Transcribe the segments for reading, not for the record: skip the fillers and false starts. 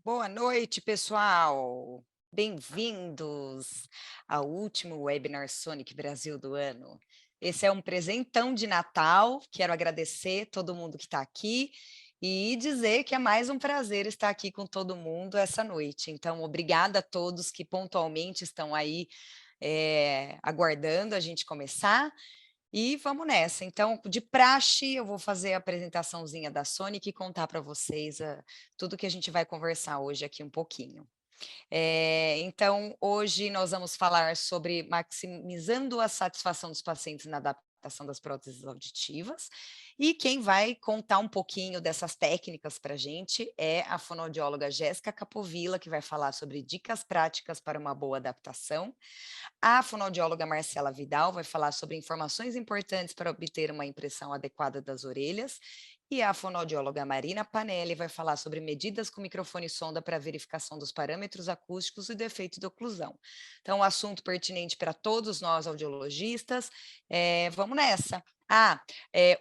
Boa noite, pessoal. Bem-vindos ao último webinar Sonic Brasil do ano. Esse é um presentão de Natal. Quero agradecer todo mundo que está aqui e dizer que é mais um prazer estar aqui com todo mundo essa noite. Então, obrigada a todos que pontualmente estão aí aguardando a gente começar. E vamos nessa. Então, de praxe, eu vou fazer a apresentaçãozinha da Sonic e contar para vocês tudo que a gente vai conversar hoje aqui um pouquinho. Então, hoje nós vamos falar sobre maximizando a satisfação dos pacientes na adaptação das próteses auditivas. E quem vai contar um pouquinho dessas técnicas para a gente é a fonoaudióloga Jéssica Capovilla, que vai falar sobre dicas práticas para uma boa adaptação. A fonoaudióloga Marcela Vidal vai falar sobre informações importantes para obter uma impressão adequada das orelhas. E a fonoaudióloga Marina Panelli vai falar sobre medidas com microfone e sonda para verificação dos parâmetros acústicos e do efeito de oclusão. Então, um assunto pertinente para todos nós audiologistas. Vamos nessa.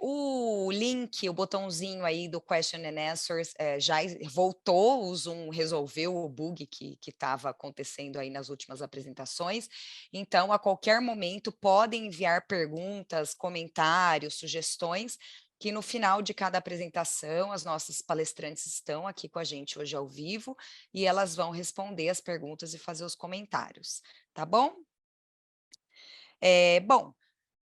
O link, o botãozinho aí do Question and Answers já voltou, o Zoom resolveu o bug que estava acontecendo aí nas últimas apresentações. Então, a qualquer momento, podem enviar perguntas, comentários, sugestões, que no final de cada apresentação, as nossas palestrantes estão aqui com a gente hoje ao vivo, e elas vão responder as perguntas e fazer os comentários, tá bom? Bom,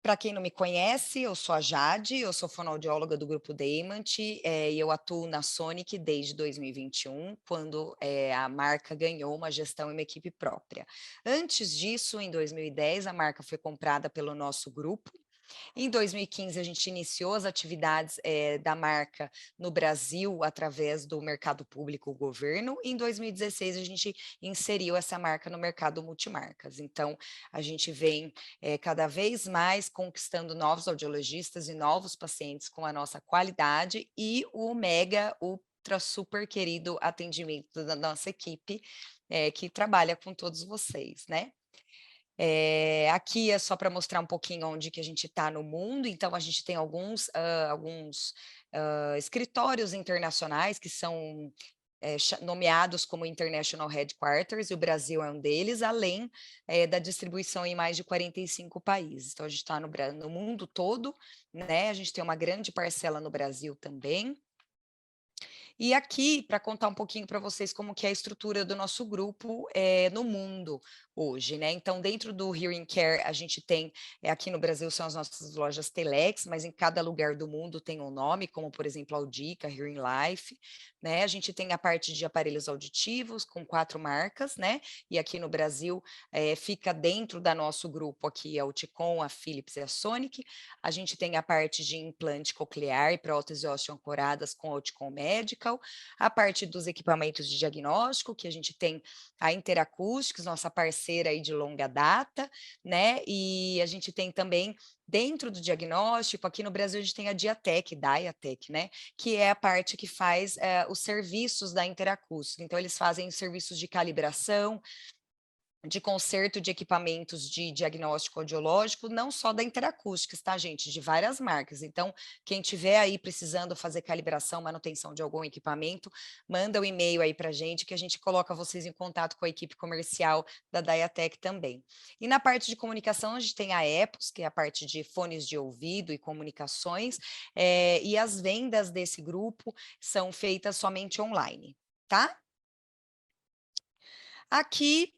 para quem não me conhece, eu sou a Jade, eu sou fonoaudióloga do Grupo Deimant, e eu atuo na Sonic desde 2021, quando a marca ganhou uma gestão e uma equipe própria. Antes disso, em 2010, a marca foi comprada pelo nosso grupo. Em 2015, a gente iniciou as atividades da marca no Brasil através do mercado público, o governo. E em 2016, a gente inseriu essa marca no mercado multimarcas. Então, a gente vem cada vez mais conquistando novos audiologistas e novos pacientes com a nossa qualidade e o mega, ultra, super querido atendimento da nossa equipe, que trabalha com todos vocês, né? Aqui é só para mostrar um pouquinho onde que a gente está no mundo, então a gente tem alguns escritórios internacionais que são nomeados como International Headquarters, e o Brasil é um deles, além da distribuição em mais de 45 países. Então, a gente está no mundo todo, né? A gente tem uma grande parcela no Brasil também. E aqui, para contar um pouquinho para vocês como que é a estrutura do nosso grupo no mundo hoje, né? Então, dentro do Hearing Care, a gente tem, aqui no Brasil são as nossas lojas Telex, mas em cada lugar do mundo tem um nome, como, por exemplo, Audica, Hearing Life, né? A gente tem a parte de aparelhos auditivos, com 4 marcas, né? E aqui no Brasil, fica dentro da nosso grupo aqui a Oticon, a Philips e a Sonic. A gente tem a parte de implante coclear e prótese osteoancoradas com a Oticon Medical, a parte dos equipamentos de diagnóstico, que a gente tem a Interacoustics, nossa parceira aí de longa data, né? E a gente tem também, dentro do diagnóstico, aqui no Brasil a gente tem a Diatec, né? Que é a parte que faz os serviços da Interacústica. Então, eles fazem serviços de calibração, de conserto de equipamentos de diagnóstico audiológico, não só da Interacústicas, tá, gente? De várias marcas. Então, quem tiver aí precisando fazer calibração, manutenção de algum equipamento, manda um e-mail aí para a gente, que a gente coloca vocês em contato com a equipe comercial da Diatec também. E na parte de comunicação, a gente tem a EPOS, que é a parte de fones de ouvido e comunicações, e as vendas desse grupo são feitas somente online, tá? Aqui,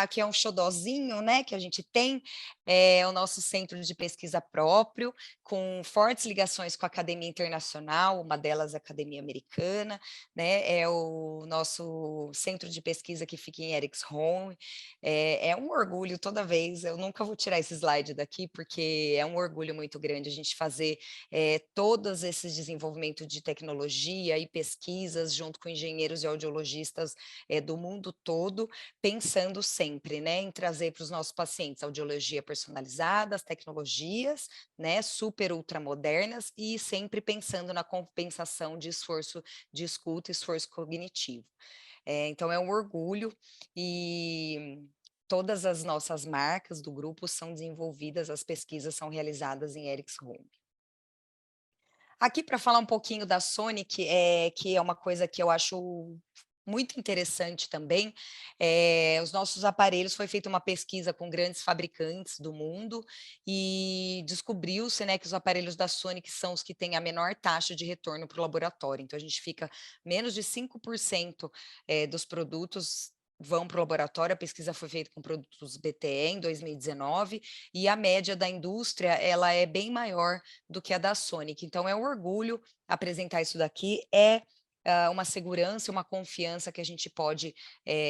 que é um xodozinho, né, que a gente tem, é o nosso centro de pesquisa próprio, com fortes ligações com a academia internacional, uma delas é a Academia Americana, né, é o nosso centro de pesquisa que fica em Ericshome. É um orgulho toda vez, eu nunca vou tirar esse slide daqui, porque é um orgulho muito grande a gente fazer todos esses desenvolvimentos de tecnologia e pesquisas junto com engenheiros e audiologistas do mundo todo, pensando sempre, né, em trazer para os nossos pacientes audiologia personalizada, as tecnologias, né, super ultramodernas, e sempre pensando na compensação de esforço de escuta e esforço cognitivo. Então é um orgulho, e todas as nossas marcas do grupo são desenvolvidas, as pesquisas são realizadas em Ericshome. Aqui para falar um pouquinho da Sonic, que é uma coisa que eu acho muito interessante também, os nossos aparelhos foi feita uma pesquisa com grandes fabricantes do mundo e descobriu-se, né, que os aparelhos da Sonic são os que têm a menor taxa de retorno para o laboratório, então a gente fica menos de 5%, dos produtos vão para o laboratório, a pesquisa foi feita com produtos BTE em 2019, e a média da indústria, ela é bem maior do que a da Sonic, então é um orgulho apresentar isso daqui, uma segurança, uma confiança que a gente pode,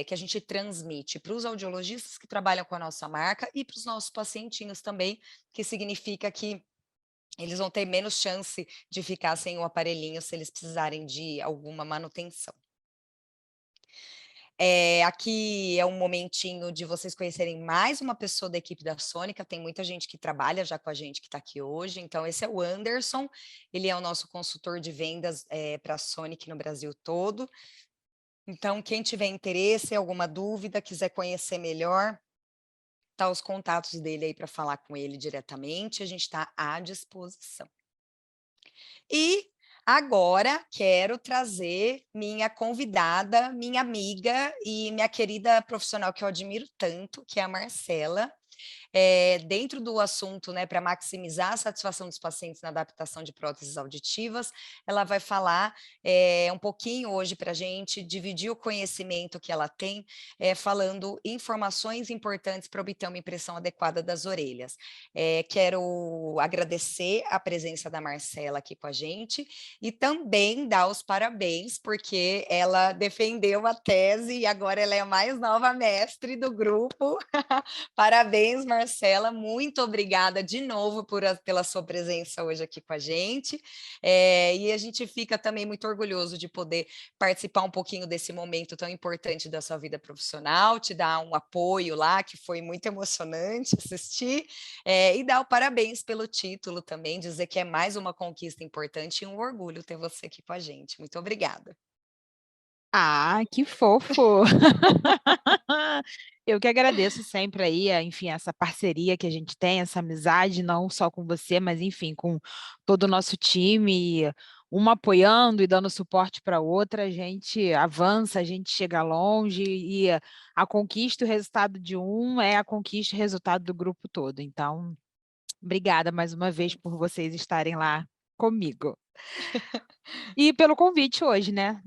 que a gente transmite para os audiologistas que trabalham com a nossa marca e para os nossos pacientinhos também, que significa que eles vão ter menos chance de ficar sem o aparelhinho se eles precisarem de alguma manutenção. Aqui é um momentinho de vocês conhecerem mais uma pessoa da equipe da Sônica, tem muita gente que trabalha já com a gente que está aqui hoje, então esse é o Anderson, ele é o nosso consultor de vendas, para a Sonic no Brasil todo. Então quem tiver interesse, alguma dúvida, quiser conhecer melhor, tá os contatos dele aí para falar com ele diretamente, a gente está à disposição. E agora quero trazer minha convidada, minha amiga e minha querida profissional que eu admiro tanto, que é a Marcela. Dentro do assunto, né, para maximizar a satisfação dos pacientes na adaptação de próteses auditivas, ela vai falar um pouquinho hoje para a gente, dividir o conhecimento que ela tem, falando informações importantes para obter uma impressão adequada das orelhas. Quero agradecer a presença da Marcela aqui com a gente e também dar os parabéns, porque ela defendeu a tese e agora ela é a mais nova mestre do grupo. Parabéns, Marcela, muito obrigada de novo pela sua presença hoje aqui com a gente, e a gente fica também muito orgulhoso de poder participar um pouquinho desse momento tão importante da sua vida profissional, te dar um apoio lá, que foi muito emocionante assistir, e dar o parabéns pelo título também, dizer que é mais uma conquista importante e um orgulho ter você aqui com a gente. Muito obrigada. Ah, que fofo! Eu que agradeço sempre aí, enfim, essa parceria que a gente tem, essa amizade, não só com você, mas enfim, com todo o nosso time, uma apoiando e dando suporte para outra, a gente avança, a gente chega longe e a conquista e o resultado de um é a conquista e o resultado do grupo todo. Então, obrigada mais uma vez por vocês estarem lá comigo. E pelo convite hoje, né,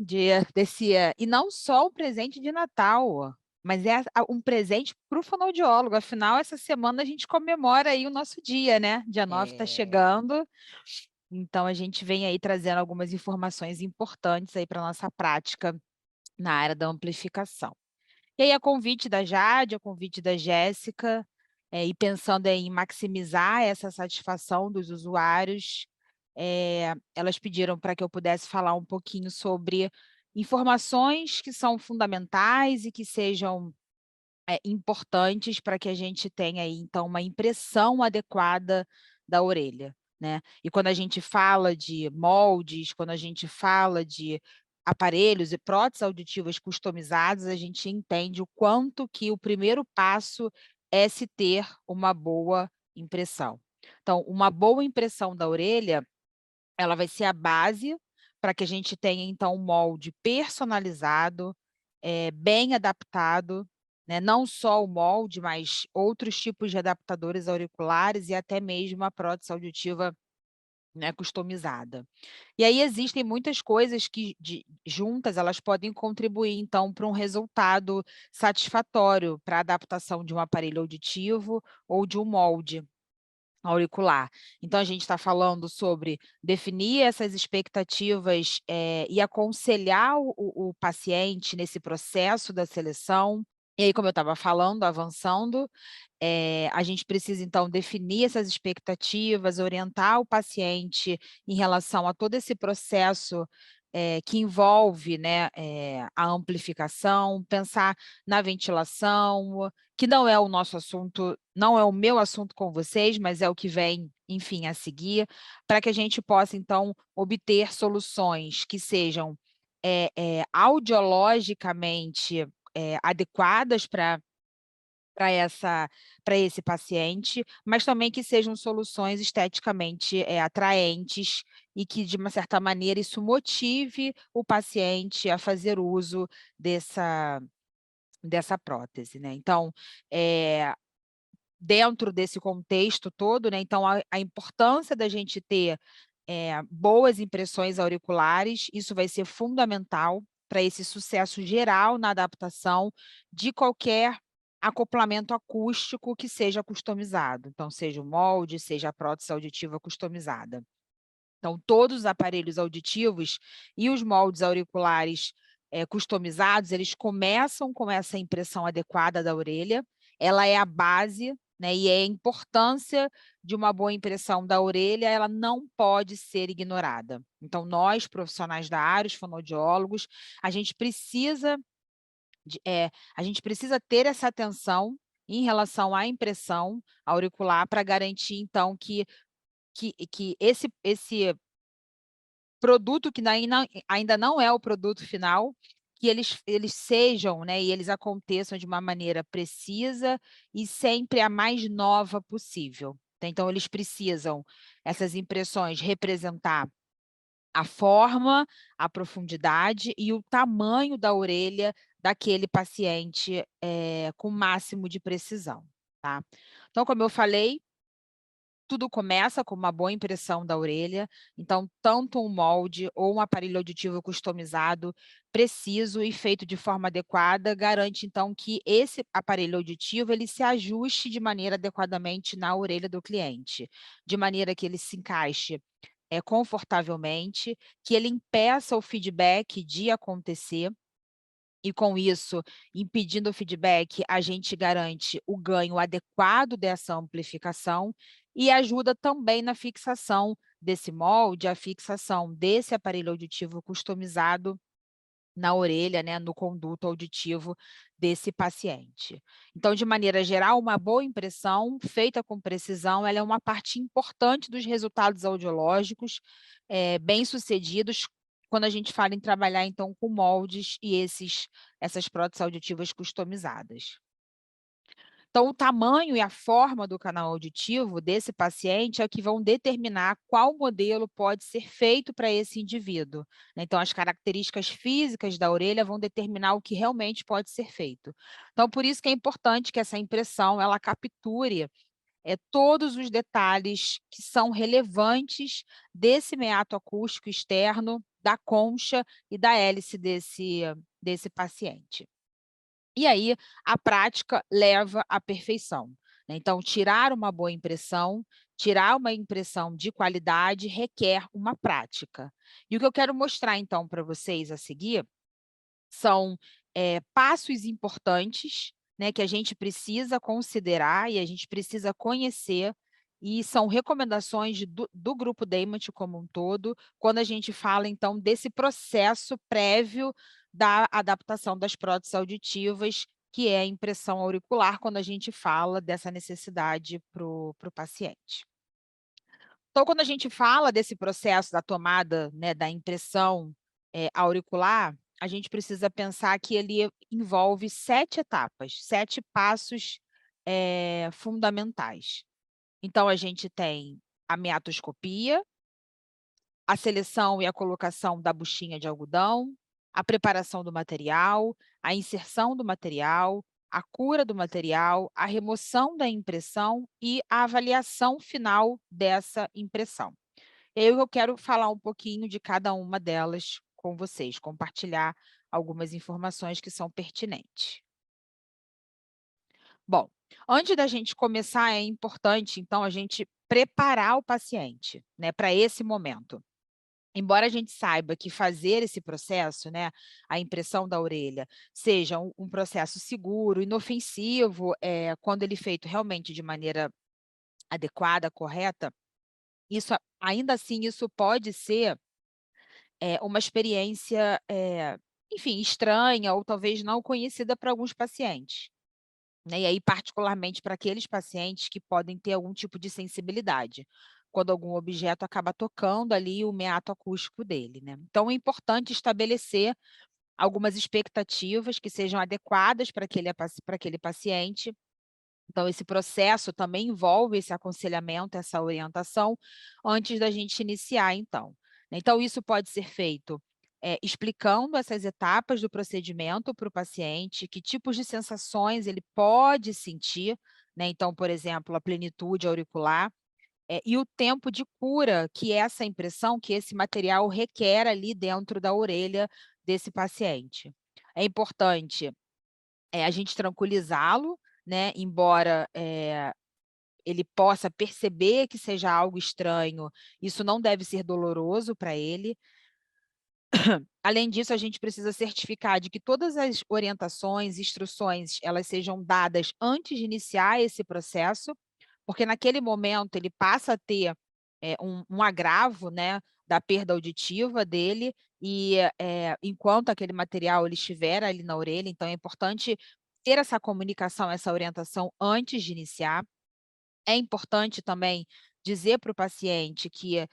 e não só o presente de Natal, mas é um presente para o fonoaudiólogo, afinal essa semana a gente comemora aí o nosso dia, né, dia 9 está É, chegando, então a gente vem aí trazendo algumas informações importantes aí para nossa prática na área da amplificação. E aí a convite da Jade, a convite da Jéssica, e pensando em maximizar essa satisfação dos usuários, elas pediram para que eu pudesse falar um pouquinho sobre informações que são fundamentais e que sejam, importantes para que a gente tenha aí, então, uma impressão adequada da orelha, né. E quando a gente fala de moldes, quando a gente fala de aparelhos e próteses auditivas customizadas, a gente entende o quanto que o primeiro passo é se ter uma boa impressão. Então, uma boa impressão da orelha, ela vai ser a base para que a gente tenha, então, um molde personalizado, bem adaptado, né, não só o molde, mas outros tipos de adaptadores auriculares e até mesmo a prótese auditiva, né, customizada. E aí existem muitas coisas que juntas elas podem contribuir, então, para um resultado satisfatório para a adaptação de um aparelho auditivo ou de um molde auricular. Então a gente está falando sobre definir essas expectativas, e aconselhar o paciente nesse processo da seleção. E aí, como eu estava falando, avançando, a gente precisa então definir essas expectativas, orientar o paciente em relação a todo esse processo, que envolve, né, a amplificação, pensar na ventilação, que não é o nosso assunto, não é o meu assunto com vocês, mas é o que vem, enfim, a seguir, para que a gente possa então obter soluções que sejam, audiologicamente, adequadas para para esse paciente, mas também que sejam soluções esteticamente, atraentes e que, de uma certa maneira, isso motive o paciente a fazer uso dessa prótese, né. Então, eh, dentro desse contexto todo, né, então a importância da gente ter, boas impressões auriculares, isso vai ser fundamental para esse sucesso geral na adaptação de qualquer acoplamento acústico que seja customizado, então seja o molde, seja a prótese auditiva customizada. Então todos os aparelhos auditivos e os moldes auriculares, customizados, eles começam com essa impressão adequada da orelha, ela é a base, né, e é a importância de uma boa impressão da orelha, ela não pode ser ignorada. Então nós, profissionais da área, os fonoaudiólogos, a gente precisa a gente precisa ter essa atenção em relação à impressão auricular para garantir então que esse produto que ainda não é o produto final, que eles sejam, né, e eles aconteçam de uma maneira precisa e sempre a mais nova possível. Então eles precisam, essas impressões, representar a forma, a profundidade e o tamanho da orelha daquele paciente, com o máximo de precisão, tá. Então, como eu falei, tudo começa com uma boa impressão da orelha, então tanto um molde ou um aparelho auditivo customizado, preciso e feito de forma adequada, garante então que esse aparelho auditivo ele se ajuste de maneira adequadamente na orelha do cliente, de maneira que ele se encaixe, confortavelmente, que ele impeça o feedback de acontecer, e com isso, impedindo o feedback, a gente garante o ganho adequado dessa amplificação e ajuda também na fixação desse molde, a fixação desse aparelho auditivo customizado na orelha, né, no conduto auditivo desse paciente. Então, de maneira geral, uma boa impressão feita com precisão, ela é uma parte importante dos resultados audiológicos, bem-sucedidos, quando a gente fala em trabalhar, então, com moldes e essas próteses auditivas customizadas. Então, o tamanho e a forma do canal auditivo desse paciente é que vão determinar qual modelo pode ser feito para esse indivíduo, né. Então, as características físicas da orelha vão determinar o que realmente pode ser feito. Então, por isso que é importante que essa impressão, ela capture, todos os detalhes que são relevantes desse meato acústico externo, da concha e da hélice desse paciente. E aí, a prática leva à perfeição, né. Então, tirar uma boa impressão, tirar uma impressão de qualidade requer uma prática. E o que eu quero mostrar, então, para vocês a seguir, são, passos importantes, né, que a gente precisa considerar e a gente precisa conhecer, e são recomendações do grupo Deimant como um todo, quando a gente fala, então, desse processo prévio da adaptação das próteses auditivas, que é a impressão auricular, quando a gente fala dessa necessidade para o paciente. Então, quando a gente fala desse processo da tomada, né, da impressão, auricular, a gente precisa pensar que ele envolve 7 etapas, 7 passos, fundamentais. Então a gente tem a meatoscopia, a seleção e a colocação da buchinha de algodão, a preparação do material, a inserção do material, a cura do material, a remoção da impressão e a avaliação final dessa impressão. Eu quero falar um pouquinho de cada uma delas com vocês, compartilhar algumas informações que são pertinentes. Bom, antes da gente começar, é importante, então, a gente preparar o paciente, né, para esse momento. Embora a gente saiba que fazer esse processo, né, a impressão da orelha, seja um processo seguro, inofensivo, quando ele feito realmente de maneira adequada, correta, ainda assim, isso pode ser, uma experiência, enfim, estranha ou talvez não conhecida para alguns pacientes, né, e aí particularmente para aqueles pacientes que podem ter algum tipo de sensibilidade, quando algum objeto acaba tocando ali o meato acústico dele, né. Então é importante estabelecer algumas expectativas que sejam adequadas para aquele paciente, Então, esse processo também envolve esse aconselhamento, essa orientação, antes da gente iniciar, então. Então, isso pode ser feito explicando essas etapas do procedimento para o paciente, que tipos de sensações ele pode sentir, né? Então, por exemplo, a plenitude auricular, e o tempo de cura que essa impressão, que esse material requer ali dentro da orelha desse paciente. É importante a gente tranquilizá-lo, né, embora ele possa perceber que seja algo estranho, isso não deve ser doloroso para ele. Além disso, a gente precisa certificar de que todas as orientações, instruções, elas sejam dadas antes de iniciar esse processo, porque naquele momento ele passa a ter um agravo, né, da perda auditiva dele, e enquanto aquele material ele estiver ali na orelha, então é importante ter essa comunicação, essa orientação antes de iniciar. É importante também dizer para o paciente que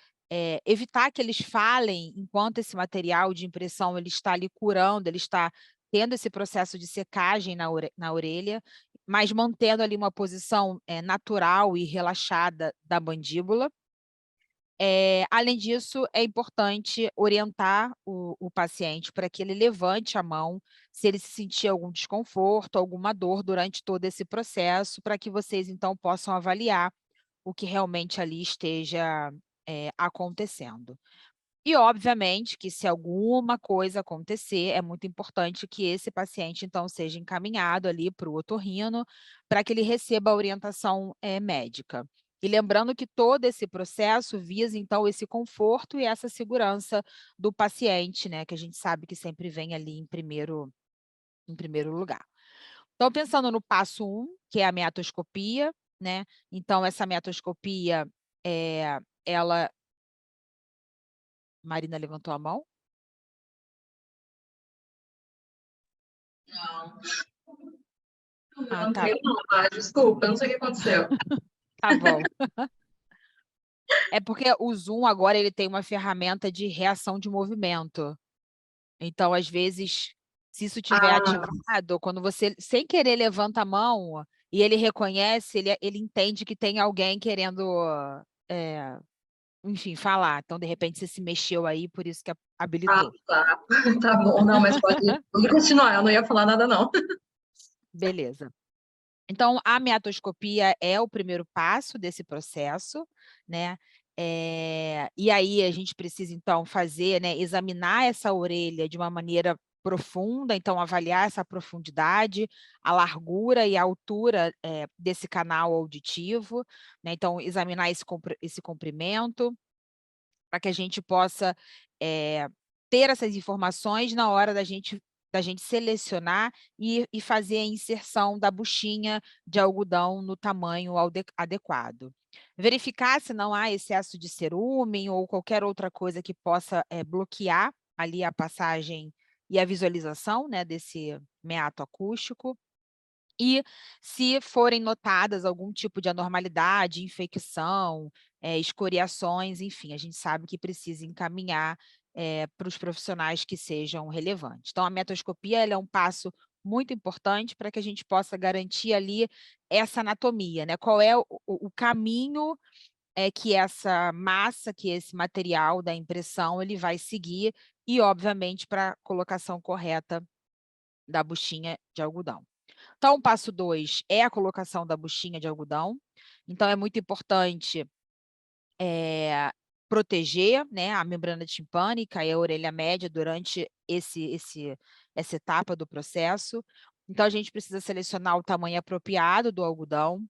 evitar que eles falem enquanto esse material de impressão ele está ali curando, ele está tendo esse processo de secagem na orelha, mas mantendo ali uma posição natural e relaxada da mandíbula. Além disso, é importante orientar o paciente para que ele levante a mão se ele se sentir algum desconforto, alguma dor durante todo esse processo, para que vocês, então, possam avaliar o que realmente ali esteja acontecendo. E, obviamente, que se alguma coisa acontecer, é muito importante que esse paciente, então, seja encaminhado ali para o otorrino, para que ele receba a orientação médica. E lembrando que todo esse processo visa, então, esse conforto e essa segurança do paciente, né, que a gente sabe que sempre vem ali em primeiro lugar. Então, pensando no passo 1, que é a meatoscopia, né, então essa meatoscopia, ela Marina levantou a mão? Não, Ah, não tá. tenho não, tá? Desculpa, eu não sei o que aconteceu. Tá bom. É porque o Zoom agora ele tem uma ferramenta de reação de movimento. Então, às vezes, se isso tiver Ah, ativado, quando você, sem querer, levanta a mão e ele reconhece, ele entende que tem alguém querendo, enfim, falar. Então, de repente, você se mexeu aí, por isso que habilitou. tá. Tá bom, não, mas pode continuar, eu não ia falar nada, não. Beleza. Então, a meatoscopia é o primeiro passo desse processo, né, e aí a gente precisa, então, fazer, né, examinar essa orelha de uma maneira profunda, então avaliar essa profundidade, a largura e a altura, desse canal auditivo, né, então examinar esse comprimento, para que a gente possa, ter essas informações na hora da gente selecionar e fazer a inserção da buchinha de algodão no tamanho adequado. Verificar se não há excesso de cerúmen ou qualquer outra coisa que possa, bloquear ali a passagem e a visualização, né, desse meato acústico. E se forem notadas algum tipo de anormalidade, infecção, escoriações, enfim, a gente sabe que precisa encaminhar, para os profissionais que sejam relevantes. Então, a metoscopia, ela é um passo muito importante para que a gente possa garantir ali essa anatomia, né, qual é o caminho, que essa massa, que esse material da impressão, ele vai seguir e, obviamente, para a colocação correta da buchinha de algodão. Então, o passo 2 é a colocação da buchinha de algodão. Então, é muito importante, proteger, né, a membrana timpânica e a orelha média durante essa etapa do processo. Então, a gente precisa selecionar o tamanho apropriado do algodão.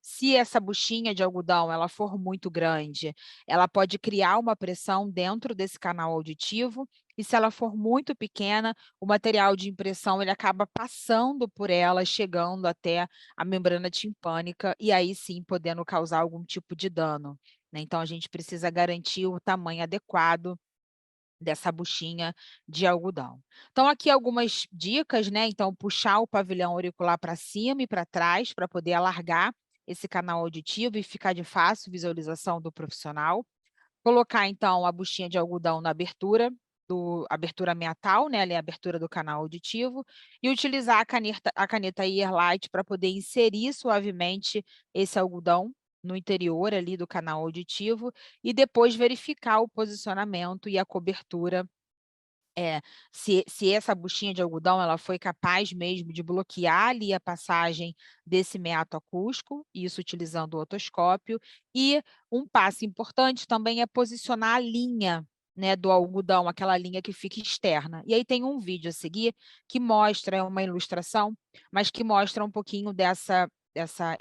Se essa buchinha de algodão ela for muito grande, ela pode criar uma pressão dentro desse canal auditivo, e se ela for muito pequena, o material de impressão ele acaba passando por ela, chegando até a membrana timpânica, e aí sim podendo causar algum tipo de dano, né. Então a gente precisa garantir o tamanho adequado dessa buchinha de algodão. Então aqui algumas dicas, né, então puxar o pavilhão auricular para cima e para trás, para poder alargar esse canal auditivo e ficar de fácil visualização do profissional. Colocar então a buchinha de algodão na abertura abertura meatal, né, ali a abertura do canal auditivo, e utilizar a caneta Earlight para poder inserir suavemente esse algodão no interior ali do canal auditivo e depois verificar o posicionamento e a cobertura, se essa buchinha de algodão ela foi capaz mesmo de bloquear ali a passagem desse meato acústico, isso utilizando o otoscópio. E um passo importante também é posicionar a linha, né, do algodão, aquela linha que fica externa. E aí tem um vídeo a seguir que mostra uma ilustração, mas que mostra um pouquinho dessa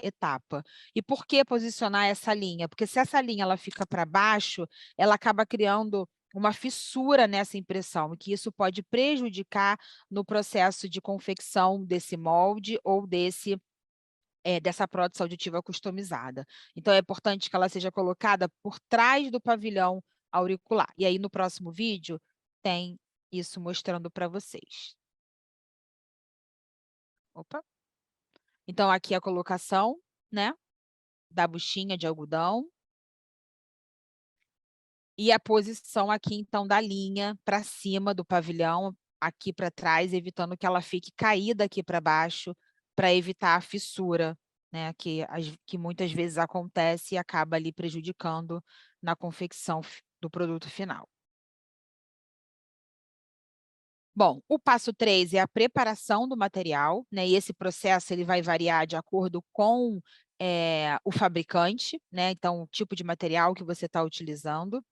etapa. E por que posicionar essa linha? Porque se essa linha ela fica para baixo, ela acaba criando uma fissura nessa impressão, e que isso pode prejudicar no processo de confecção desse molde ou dessa prótese auditiva customizada. Então, é importante que ela seja colocada por trás do pavilhão auricular. E aí, no próximo vídeo, tem isso mostrando para vocês. Opa! Então, aqui a colocação, né, da buchinha de algodão. E a posição aqui, então, da linha para cima do pavilhão, aqui para trás, evitando que ela fique caída aqui para baixo, para evitar a fissura, né, que muitas vezes acontece e acaba ali prejudicando na confecção do produto final. Bom, o passo 3 é a preparação do material, né, e esse processo ele vai variar de acordo com o fabricante, né, então o tipo de material que você está utilizando.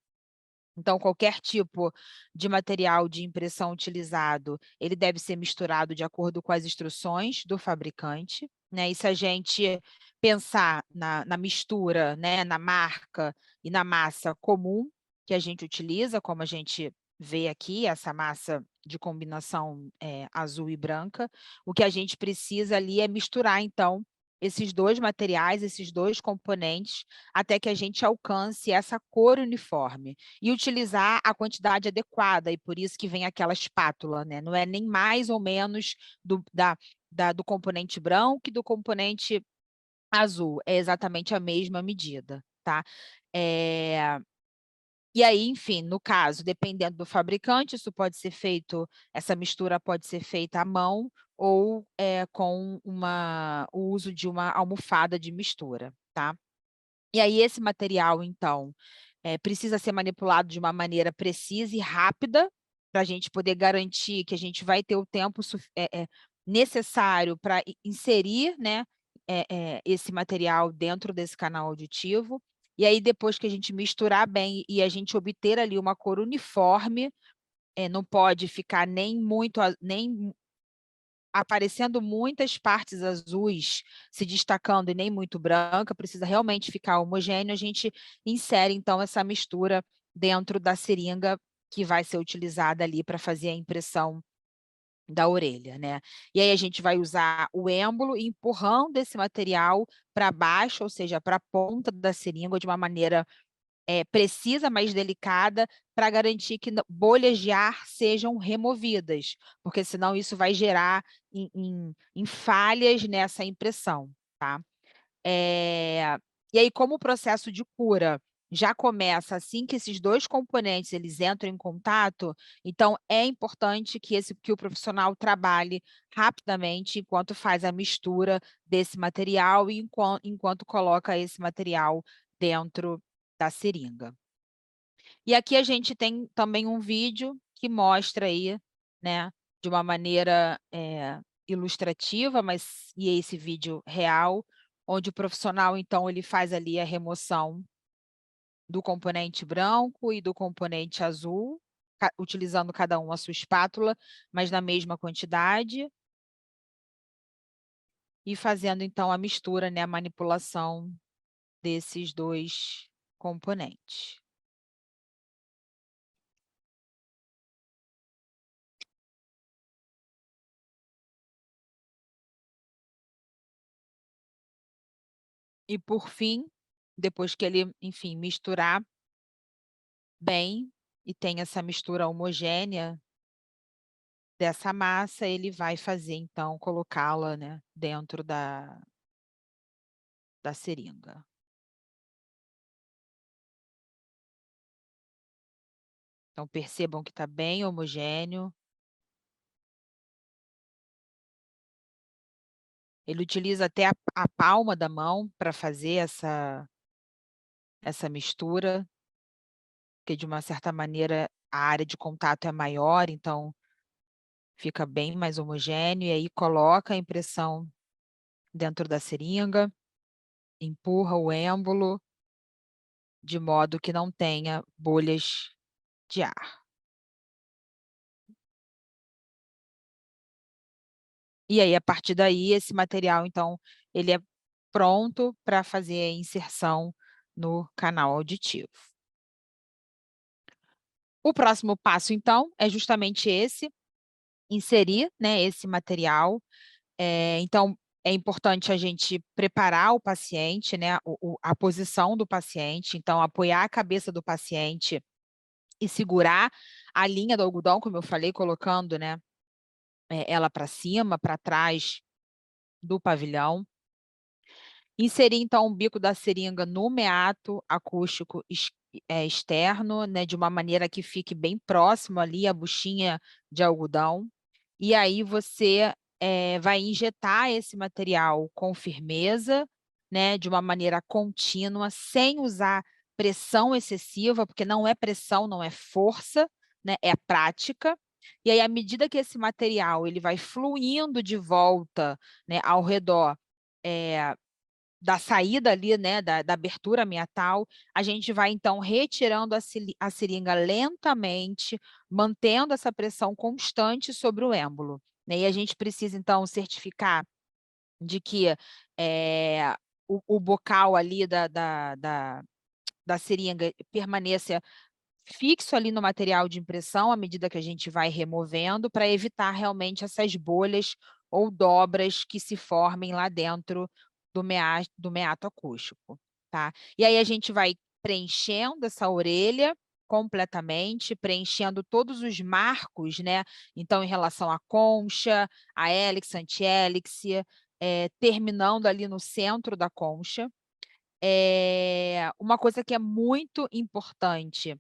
Então, qualquer tipo de material de impressão utilizado, ele deve ser misturado de acordo com as instruções do fabricante, né? E se a gente pensar na mistura, né, na marca e na massa comum que a gente utiliza, como a gente vê aqui, essa massa de combinação azul e branca, o que a gente precisa ali é misturar, então, esses dois materiais, esses dois componentes, até que a gente alcance essa cor uniforme e utilizar a quantidade adequada, e por isso que vem aquela espátula, né? Não é nem mais ou menos do componente branco e do componente azul, é exatamente a mesma medida, tá? E aí, enfim, no caso, dependendo do fabricante, isso pode ser feito, essa mistura pode ser feita à mão ou com o uso de uma almofada de mistura, tá? E aí esse material, então, precisa ser manipulado de uma maneira precisa e rápida, para a gente poder garantir que a gente vai ter o tempo necessário para inserir, né, esse material dentro desse canal auditivo. E aí, depois que a gente misturar bem e a gente obter ali uma cor uniforme, não pode ficar nem aparecendo muitas partes azuis se destacando e nem muito branca, precisa realmente ficar homogêneo. A gente insere, então, essa mistura dentro da seringa que vai ser utilizada ali para fazer a impressão da orelha, né? E aí a gente vai usar o êmbolo empurrando esse material para baixo, ou seja, para a ponta da seringa de uma maneira precisa, mas delicada, para garantir que bolhas de ar sejam removidas, porque senão isso vai gerar em falhas nessa impressão, tá? E aí, como o processo de cura já começa assim que esses dois componentes eles entram em contato, então é importante que o profissional trabalhe rapidamente enquanto faz a mistura desse material e enquanto coloca esse material dentro da seringa. E aqui a gente tem também um vídeo que mostra aí, né, de uma maneira ilustrativa, e esse vídeo real, onde o profissional, então, ele faz ali a remoção do componente branco e do componente azul, utilizando cada um a sua espátula, mas na mesma quantidade, e fazendo, então, a mistura, né, a manipulação desses dois componentes. E, por fim, depois que ele, enfim, misturar bem e tem essa mistura homogênea dessa massa, ele vai fazer, então, colocá-la, né, dentro da seringa. Então, percebam que está bem homogêneo. Ele utiliza até a palma da mão para fazer essa mistura, porque, de uma certa maneira, a área de contato é maior, então fica bem mais homogêneo. E aí coloca a impressão dentro da seringa, empurra o êmbolo, de modo que não tenha bolhas de ar. E aí, a partir daí, esse material, então, ele é pronto para fazer a inserção no canal auditivo. O próximo passo, então, é justamente esse, inserir, né, esse material. Então, é importante a gente preparar o paciente, né, a posição do paciente, então, apoiar a cabeça do paciente e segurar a linha do algodão, como eu falei, colocando, né, ela para cima, para trás do pavilhão. Inserir, então, o bico da seringa no meato acústico externo, né, de uma maneira que fique bem próximo ali à buchinha de algodão. E aí você vai injetar esse material com firmeza, né, de uma maneira contínua, sem usar pressão excessiva, porque não é pressão, não é força, né, é prática. E aí, à medida que esse material ele vai fluindo de volta, né, ao redor da saída ali, né, da abertura meatal, a gente vai, então, retirando a seringa lentamente, mantendo essa pressão constante sobre o êmbolo, né? E a gente precisa, então, certificar de que o bocal ali da seringa permaneça fixo ali no material de impressão, à medida que a gente vai removendo, para evitar realmente essas bolhas ou dobras que se formem lá dentro do meato acústico, tá? E aí a gente vai preenchendo essa orelha completamente, preenchendo todos os marcos, né? Então, em relação à concha, a hélice, anti-hélice, terminando ali no centro da concha. Uma coisa que é muito importante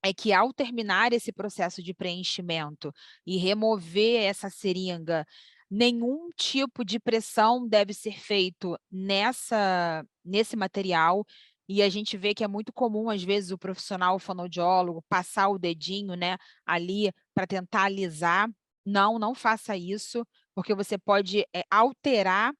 é que, ao terminar esse processo de preenchimento e remover essa seringa, nenhum tipo de pressão deve ser feito nesse material. E a gente vê que é muito comum, às vezes, o profissional fonoaudiólogo passar o dedinho, né, ali para tentar alisar. Não, não faça isso, porque você pode alterar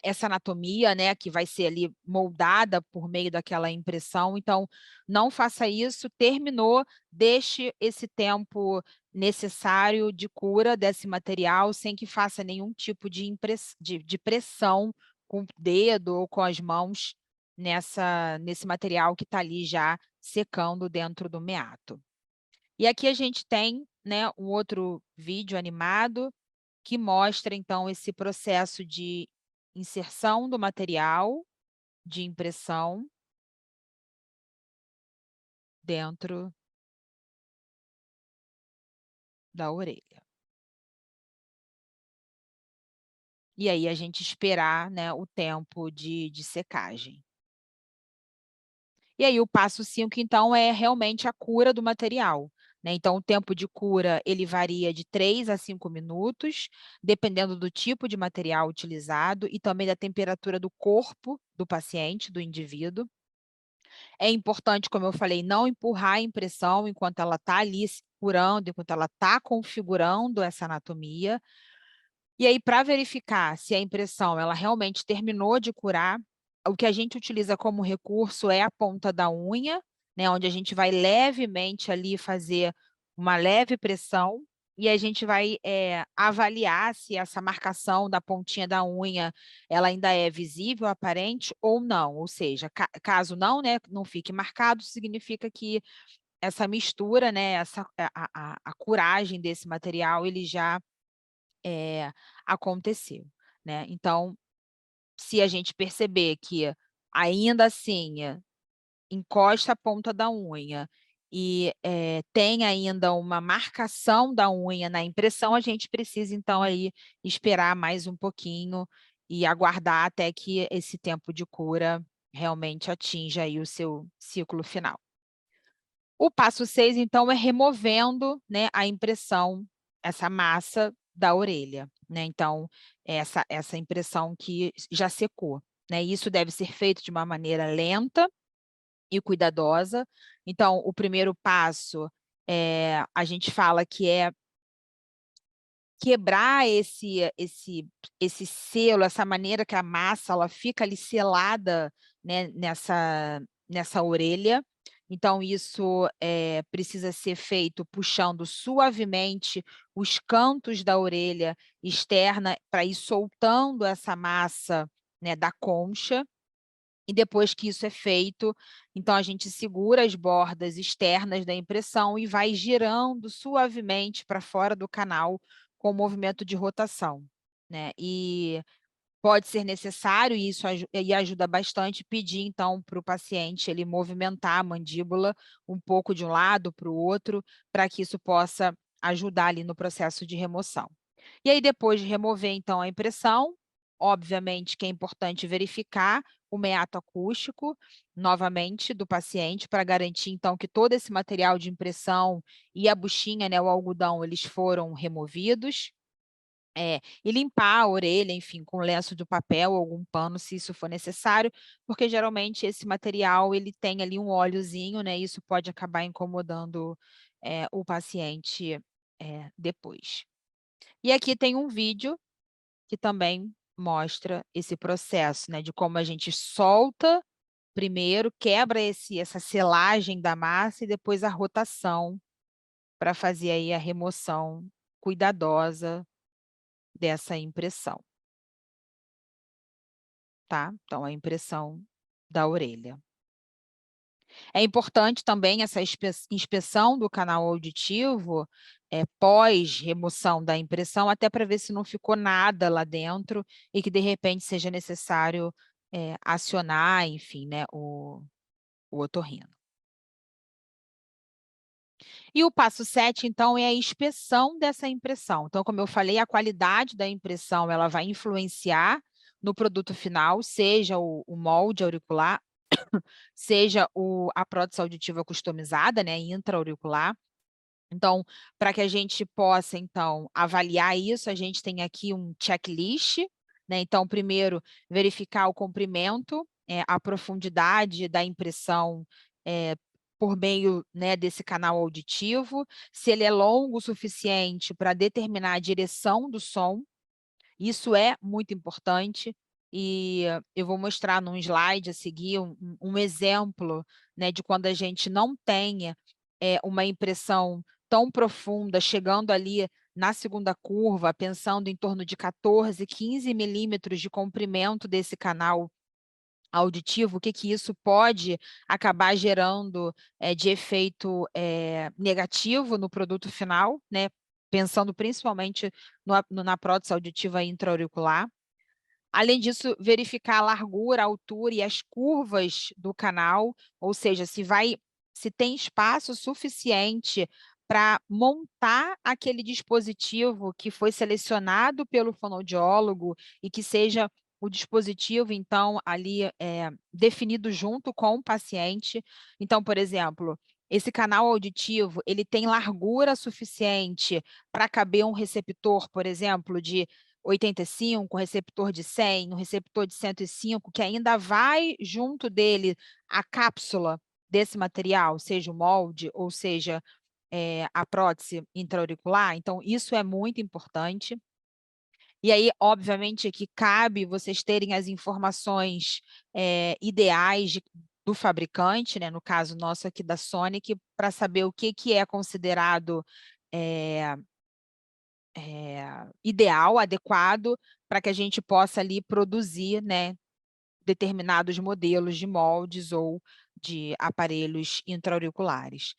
essa anatomia, né, que vai ser ali moldada por meio daquela impressão. Então, não faça isso. Terminou, deixe esse tempo necessário de cura desse material, sem que faça nenhum tipo de pressão com o dedo ou com as mãos nesse material que está ali já secando dentro do meato. E aqui a gente tem, né, um outro vídeo animado que mostra, então, esse processo de inserção do material de impressão dentro da orelha. E aí a gente esperar, né, o tempo de secagem. E aí o passo 5, então, é realmente a cura do material, né? Então, o tempo de cura, ele varia de 3 a 5 minutos, dependendo do tipo de material utilizado e também da temperatura do corpo do paciente, do indivíduo. É importante, como eu falei, não empurrar a impressão enquanto ela está ali se curando, enquanto ela está configurando essa anatomia. E aí, para verificar se a impressão ela realmente terminou de curar, o que a gente utiliza como recurso é a ponta da unha, né, onde a gente vai levemente ali fazer uma leve pressão, e a gente vai avaliar se essa marcação da pontinha da unha ela ainda é visível, aparente ou não. Ou seja, caso não, né, não fique marcado, significa que essa mistura, né, a curagem desse material, ele já aconteceu, né? Então, se a gente perceber que ainda assim encosta a ponta da unha e tem ainda uma marcação da unha na impressão, a gente precisa, então, aí esperar mais um pouquinho e aguardar até que esse tempo de cura realmente atinja aí o seu ciclo final. O passo 6, então, é removendo, né, a impressão, essa massa da orelha, né? Então, essa impressão que já secou, né? Isso deve ser feito de uma maneira lenta e cuidadosa. Então, o primeiro passo, a gente fala que é quebrar esse selo, essa maneira que a massa ela fica ali selada, né, nessa orelha. Então, isso precisa ser feito puxando suavemente os cantos da orelha externa para ir soltando essa massa, né, da concha. E depois que isso é feito, então a gente segura as bordas externas da impressão e vai girando suavemente para fora do canal com o movimento de rotação, né? E pode ser necessário, e isso ajuda bastante, pedir então para o paciente ele movimentar a mandíbula um pouco de um lado para o outro, para que isso possa ajudar ali no processo de remoção. E aí, depois de remover, então, a impressão, obviamente que é importante verificar o meato acústico, novamente, do paciente, para garantir, então, que todo esse material de impressão e a buchinha, né, o algodão, eles foram removidos. E limpar a orelha, enfim, com lenço de papel ou algum pano, se isso for necessário, porque geralmente esse material ele tem ali um óleozinho, né? Isso pode acabar incomodando o paciente depois. E aqui tem um vídeo que também mostra esse processo, né? De como a gente solta primeiro, quebra essa selagem da massa e depois a rotação para fazer aí a remoção cuidadosa dessa impressão, tá? Então, a impressão da orelha. É importante também essa inspeção do canal auditivo pós remoção da impressão, até para ver se não ficou nada lá dentro e que, de repente, seja necessário acionar, enfim, né, o otorrino. E o passo 7, então, é a inspeção dessa impressão. Então, como eu falei, a qualidade da impressão ela vai influenciar no produto final, seja o molde auricular, seja a prótese auditiva customizada, né, intra-auricular. Então, para que a gente possa, então, avaliar isso, a gente tem aqui um checklist, né? Então, primeiro, verificar o comprimento, a profundidade da impressão por meio, né, desse canal auditivo, se ele é longo o suficiente para determinar a direção do som. Isso é muito importante e eu vou mostrar num slide a seguir um exemplo, né, de quando a gente não tenha uma impressão tão profunda, chegando ali na segunda curva, pensando em torno de 14, 15 milímetros de comprimento desse canal auditivo, o que isso pode acabar gerando de efeito negativo no produto final, né? Pensando principalmente na prótese auditiva intra-auricular. Além disso, verificar a largura, a altura e as curvas do canal, ou seja, se tem espaço suficiente para montar aquele dispositivo que foi selecionado pelo fonoaudiólogo e que seja o dispositivo, então, ali definido junto com o paciente. Então, por exemplo, esse canal auditivo, ele tem largura suficiente para caber um receptor, por exemplo, de 85, receptor de 100, um receptor de 105, que ainda vai junto dele a cápsula desse material, seja o molde ou seja a prótese intra-auricular. Então, isso é muito importante. E aí, obviamente, aqui cabe vocês terem as informações ideais do fabricante, né? No caso nosso aqui da Sonic, para saber o que é considerado ideal, adequado, para que a gente possa ali produzir, né, determinados modelos de moldes ou de aparelhos intra-auriculares.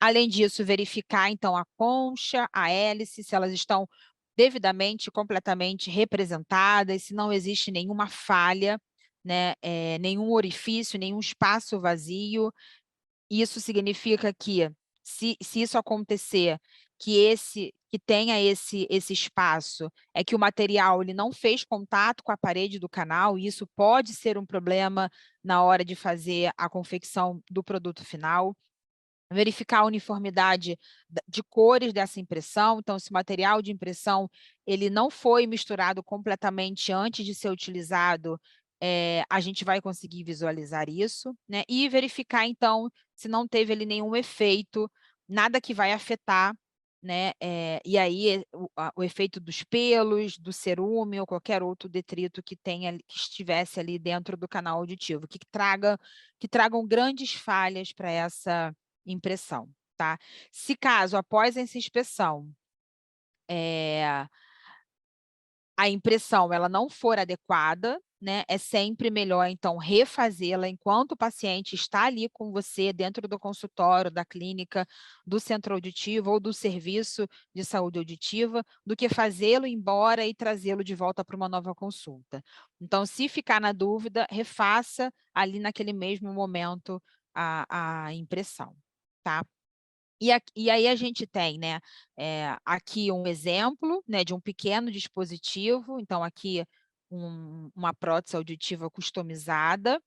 Além disso, verificar, então, a concha, a hélice, se elas estão devidamente, completamente representadas, se não existe nenhuma falha, né, nenhum orifício, nenhum espaço vazio. Isso significa que, se isso acontecer, que tenha esse espaço, é que o material ele não fez contato com a parede do canal, e isso pode ser um problema na hora de fazer a confecção do produto final. verificar a uniformidade de cores dessa impressão. Então, se o material de impressão ele não foi misturado completamente antes de ser utilizado, a gente vai conseguir visualizar isso, né? E verificar, então, se não teve ali nenhum efeito, nada que vai afetar, né? E aí, o efeito dos pelos, do cerume ou qualquer outro detrito que estivesse ali dentro do canal auditivo, que tragam grandes falhas para essa impressão, tá? Se caso, após essa inspeção, a impressão ela não for adequada, né, é sempre melhor, então, refazê-la enquanto o paciente está ali com você dentro do consultório, da clínica, do centro auditivo ou do serviço de saúde auditiva, do que fazê-lo embora e trazê-lo de volta para uma nova consulta. Então, se ficar na dúvida, refaça ali naquele mesmo momento a impressão, tá? E aí a gente tem, né, aqui um exemplo, né, de um pequeno dispositivo. Então, aqui uma prótese auditiva customizada,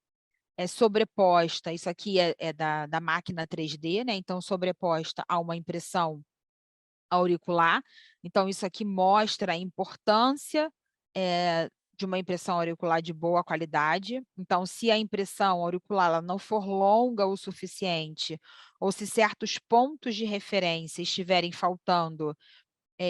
sobreposta, isso aqui é da máquina 3D, né, então sobreposta a uma impressão auricular. Então, isso aqui mostra a importância de uma impressão auricular de boa qualidade. Então, se a impressão auricular ela não for longa o suficiente, ou se certos pontos de referência estiverem faltando,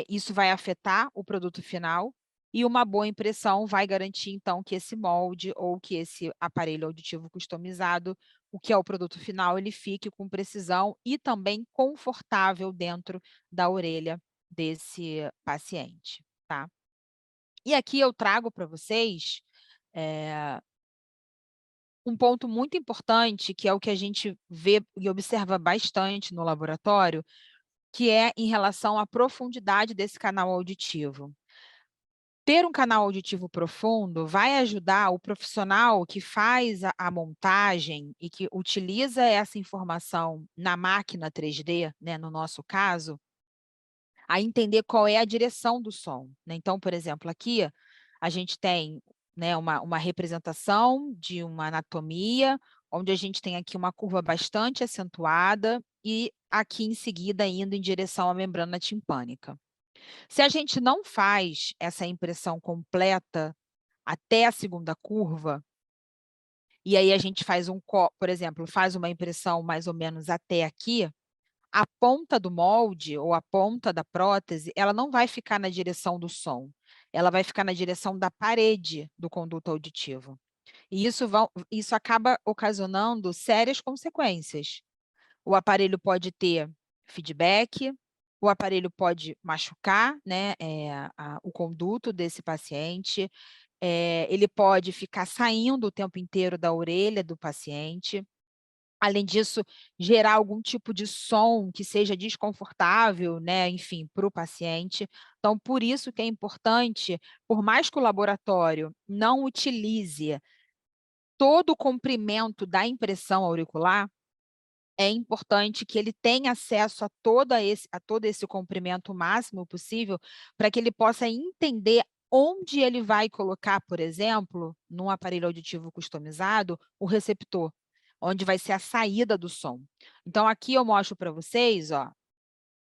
isso vai afetar o produto final. E uma boa impressão vai garantir, então, que esse molde ou que esse aparelho auditivo customizado, o que é o produto final, ele fique com precisão e também confortável dentro da orelha desse paciente, tá? E aqui eu trago para vocês um ponto muito importante, que é o que a gente vê e observa bastante no laboratório, que é em relação à profundidade desse canal auditivo. Ter um canal auditivo profundo vai ajudar o profissional que faz a montagem e que utiliza essa informação na máquina 3D, né, no nosso caso, a entender qual é a direção do som, né? Então, por exemplo, aqui a gente tem, né, uma representação de uma anatomia, onde a gente tem aqui uma curva bastante acentuada e aqui em seguida indo em direção à membrana timpânica. Se a gente não faz essa impressão completa até a segunda curva, e aí a gente faz por exemplo, faz uma impressão mais ou menos até aqui, a ponta do molde ou a ponta da prótese, ela não vai ficar na direção do som, ela vai ficar na direção da parede do conduto auditivo. E isso acaba ocasionando sérias consequências. O aparelho pode ter feedback, o aparelho pode machucar, né, o conduto desse paciente, ele pode ficar saindo o tempo inteiro da orelha do paciente. Além disso, gerar algum tipo de som que seja desconfortável, né, enfim, para o paciente. Então, por isso que é importante, por mais que o laboratório não utilize todo o comprimento da impressão auricular, é importante que ele tenha acesso a todo esse comprimento máximo possível, para que ele possa entender onde ele vai colocar, por exemplo, num aparelho auditivo customizado, o receptor, onde vai ser a saída do som. Então, aqui eu mostro para vocês, ó,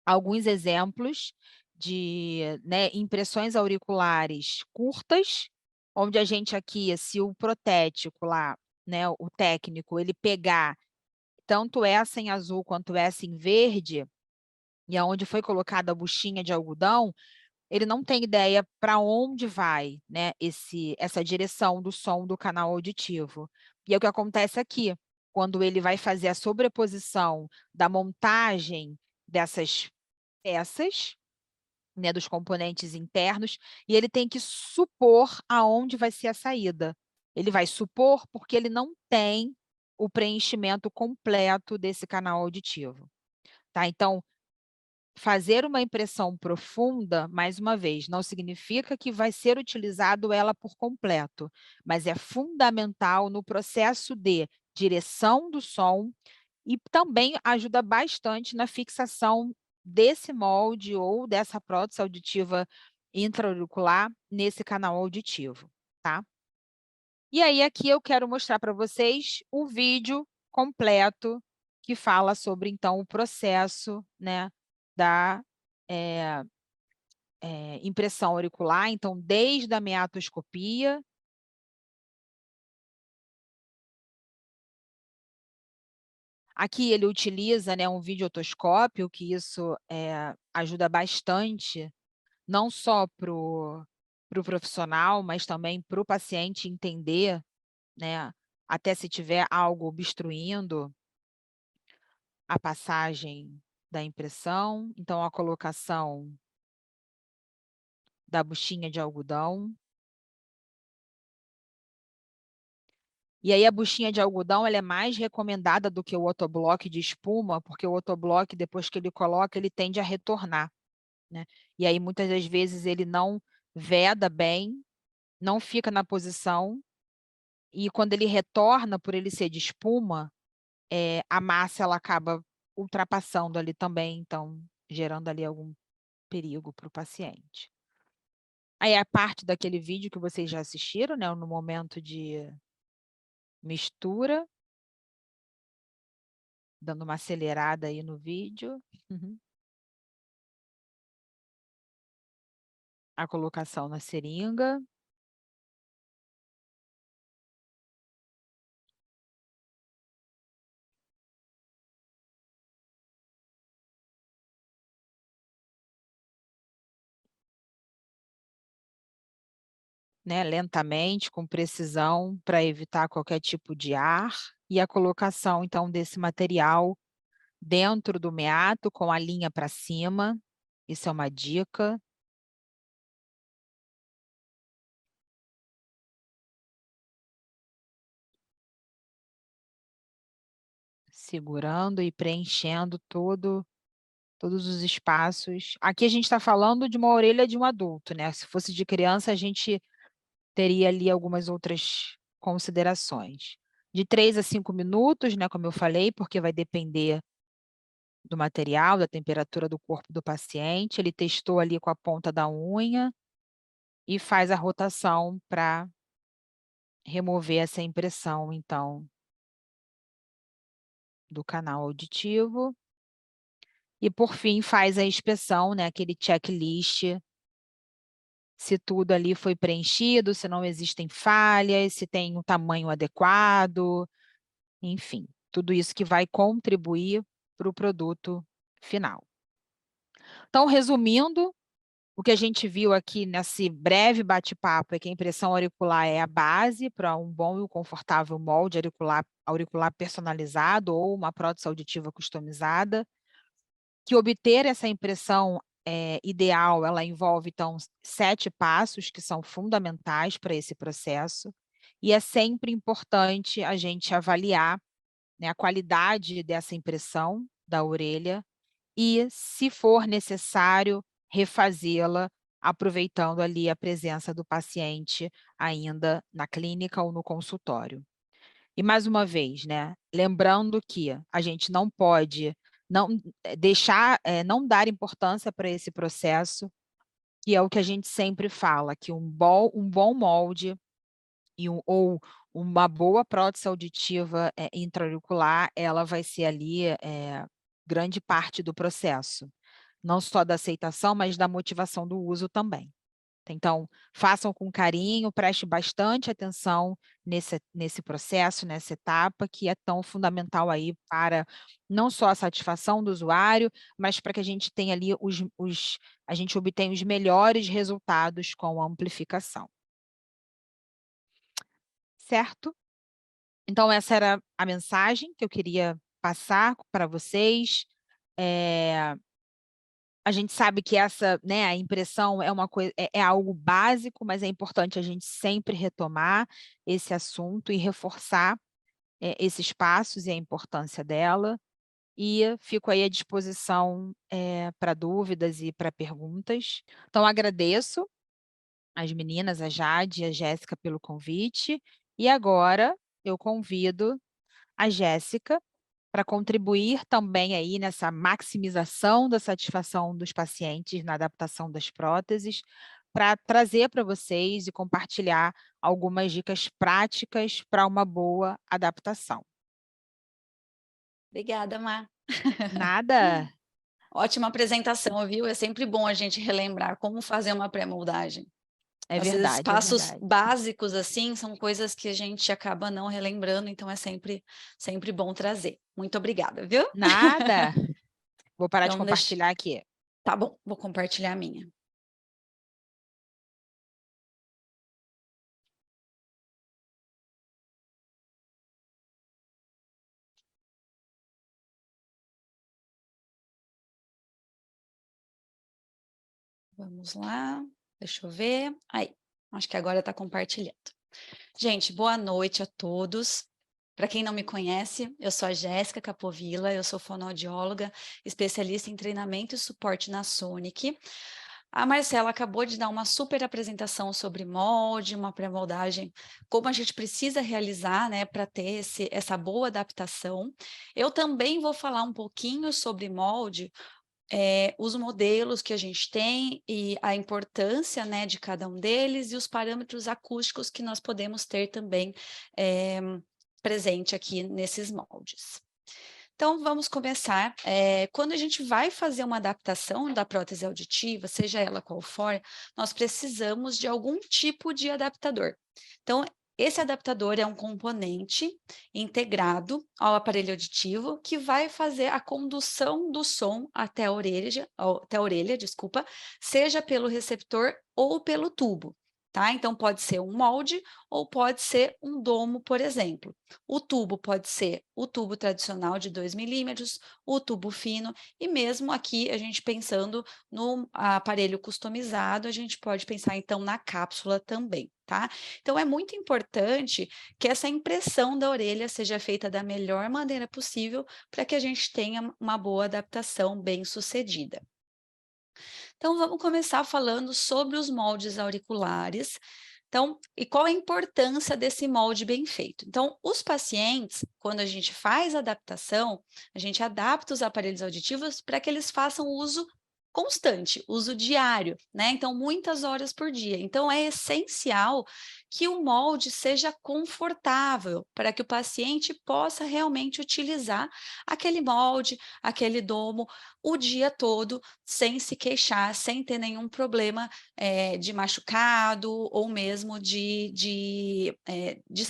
alguns exemplos de, né, impressões auriculares curtas, onde a gente aqui, se o protético lá, né, o técnico, ele pegar tanto essa em azul quanto essa em verde, e aonde foi colocada a buchinha de algodão, ele não tem ideia para onde vai, né, essa direção do som do canal auditivo. E é o que acontece aqui, quando ele vai fazer a sobreposição da montagem dessas peças, né, dos componentes internos, e ele tem que supor aonde vai ser a saída. Ele vai supor porque ele não tem o preenchimento completo desse canal auditivo, tá? Então, fazer uma impressão profunda, mais uma vez, não significa que vai ser utilizado ela por completo, mas é fundamental no processo de direção do som e também ajuda bastante na fixação desse molde ou dessa prótese auditiva intra-auricular nesse canal auditivo, tá? E aí aqui eu quero mostrar para vocês o vídeo completo que fala sobre, então, o processo, né, da impressão auricular. Então, desde a meatoscopia, aqui ele utiliza, né, um videootoscópio, que isso ajuda bastante, não só para o profissional, mas também para o paciente entender, né, até se tiver algo obstruindo a passagem da impressão. Então, a colocação da buchinha de algodão. E aí a buchinha de algodão, ela é mais recomendada do que o otoblock de espuma, porque o otoblock, depois que ele coloca, ele tende a retornar, né? E aí, muitas das vezes, ele não veda bem, não fica na posição, e quando ele retorna, por ele ser de espuma, a massa ela acaba ultrapassando ali também, então gerando ali algum perigo para o paciente. Aí a parte daquele vídeo que vocês já assistiram, né, no momento de mistura, dando uma acelerada aí no vídeo. A colocação na seringa. Né, lentamente, com precisão, para evitar qualquer tipo de ar, e a colocação, então, desse material dentro do meato, com a linha para cima. Isso é uma dica. Segurando e preenchendo todos os espaços. Aqui a gente está falando de uma orelha de um adulto, né? Se fosse de criança, a gente teria ali algumas outras considerações. De 3 a 5 minutos, né, como eu falei, porque vai depender do material, da temperatura do corpo do paciente. Ele testou ali com a ponta da unha e faz a rotação para remover essa impressão, então, do canal auditivo. E, por fim, faz a inspeção, né, aquele checklist, se tudo ali foi preenchido, se não existem falhas, se tem um tamanho adequado, enfim, tudo isso que vai contribuir para o produto final. Então, resumindo, o que a gente viu aqui nesse breve bate-papo é que a impressão auricular é a base para um bom e confortável molde auricular personalizado ou uma prótese auditiva customizada, que obter essa impressão ideal, ela envolve, então, 7 passos que são fundamentais para esse processo, e é sempre importante a gente avaliar, né, a qualidade dessa impressão da orelha e, se for necessário, refazê-la, aproveitando ali a presença do paciente ainda na clínica ou no consultório. E, mais uma vez, né, lembrando que a gente não pode não dar importância para esse processo, que é o que a gente sempre fala, que um bom molde ou uma boa prótese auditiva intra-auricular, ela vai ser ali grande parte do processo, não só da aceitação, mas da motivação do uso também. Então, façam com carinho, preste bastante atenção nesse processo, nessa etapa, que é tão fundamental aí para não só a satisfação do usuário, mas para que a gente tenha ali a gente obtenha os melhores resultados com a amplificação. Certo? Então, essa era a mensagem que eu queria passar para vocês. A gente sabe que essa, né, a impressão é uma coisa, é algo básico, mas é importante a gente sempre retomar esse assunto e reforçar esses passos e a importância dela. E fico aí à disposição para dúvidas e para perguntas. Então, agradeço as meninas, a Jade e a Jéssica, pelo convite. E agora eu convido a Jéssica para contribuir também aí nessa maximização da satisfação dos pacientes na adaptação das próteses, para trazer para vocês e compartilhar algumas dicas práticas para uma boa adaptação. Obrigada, Má. Nada. Ótima apresentação, viu? É sempre bom a gente relembrar como fazer uma pré-moldagem. É Às vezes, verdade, é passos verdade. básicos, assim, são coisas que a gente acaba não relembrando, então é sempre bom trazer. Muito obrigada, viu? Nada. Vou parar de Então, compartilhar aqui. tá bom, vou compartilhar a minha. Vamos lá, deixa eu ver. Aí, acho que agora está compartilhando. Gente, boa noite a todos. Para quem não me conhece, eu sou a Jéssica Capovilla, eu sou fonoaudióloga, especialista em treinamento e suporte na Sonic. A Marcela acabou de dar uma super apresentação sobre molde, uma pré-moldagem, como a gente precisa realizar, né, para ter essa boa adaptação. Eu também vou falar um pouquinho sobre molde, os modelos que a gente tem e a importância, né, de cada um deles e os parâmetros acústicos que nós podemos ter também presente aqui nesses moldes. Então, vamos começar. Quando a gente vai fazer uma adaptação da prótese auditiva, seja ela qual for, nós precisamos de algum tipo de adaptador. Então, esse adaptador é um componente integrado ao aparelho auditivo que vai fazer a condução do som até a orelha, desculpa, seja pelo receptor ou pelo tubo. Tá? Então, pode ser um molde ou pode ser um domo, por exemplo. O tubo pode ser o tubo tradicional de 2 milímetros, o tubo fino, e mesmo aqui, a gente pensando no aparelho customizado, a gente pode pensar, então, na cápsula também, tá? Então, é muito importante que essa impressão da orelha seja feita da melhor maneira possível para que a gente tenha uma boa adaptação bem-sucedida. Então, vamos começar falando sobre os moldes auriculares. Então, e qual a importância desse molde bem feito? Então, os pacientes, quando a gente faz a adaptação, a gente adapta os aparelhos auditivos para que eles façam uso constante, uso diário, né? Então, muitas horas por dia. Então, é essencial que o molde seja confortável para que o paciente possa realmente utilizar aquele molde, aquele domo o dia todo, sem se queixar, sem ter nenhum problema de machucado ou mesmo de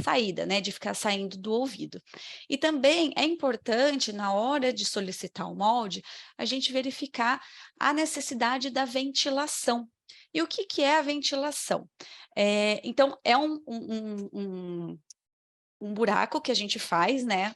saída, né, de ficar saindo do ouvido. E também é importante, na hora de solicitar o molde, a gente verificar a necessidade da ventilação. E o que é a ventilação? Então, é um buraco que a gente faz, né,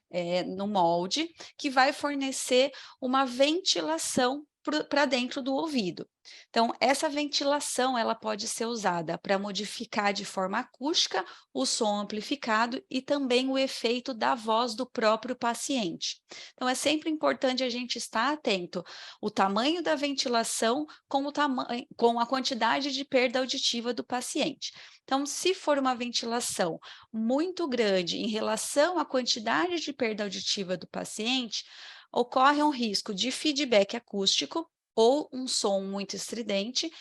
no molde, que vai fornecer uma ventilação para dentro do ouvido. Então, essa ventilação, ela pode ser usada para modificar de forma acústica o som amplificado e também o efeito da voz do próprio paciente. Então, é sempre importante a gente estar atento o tamanho da ventilação com a quantidade de perda auditiva do paciente. Então, se for uma ventilação muito grande em relação à quantidade de perda auditiva do paciente, ocorre um risco de feedback acústico ou um som muito estridente,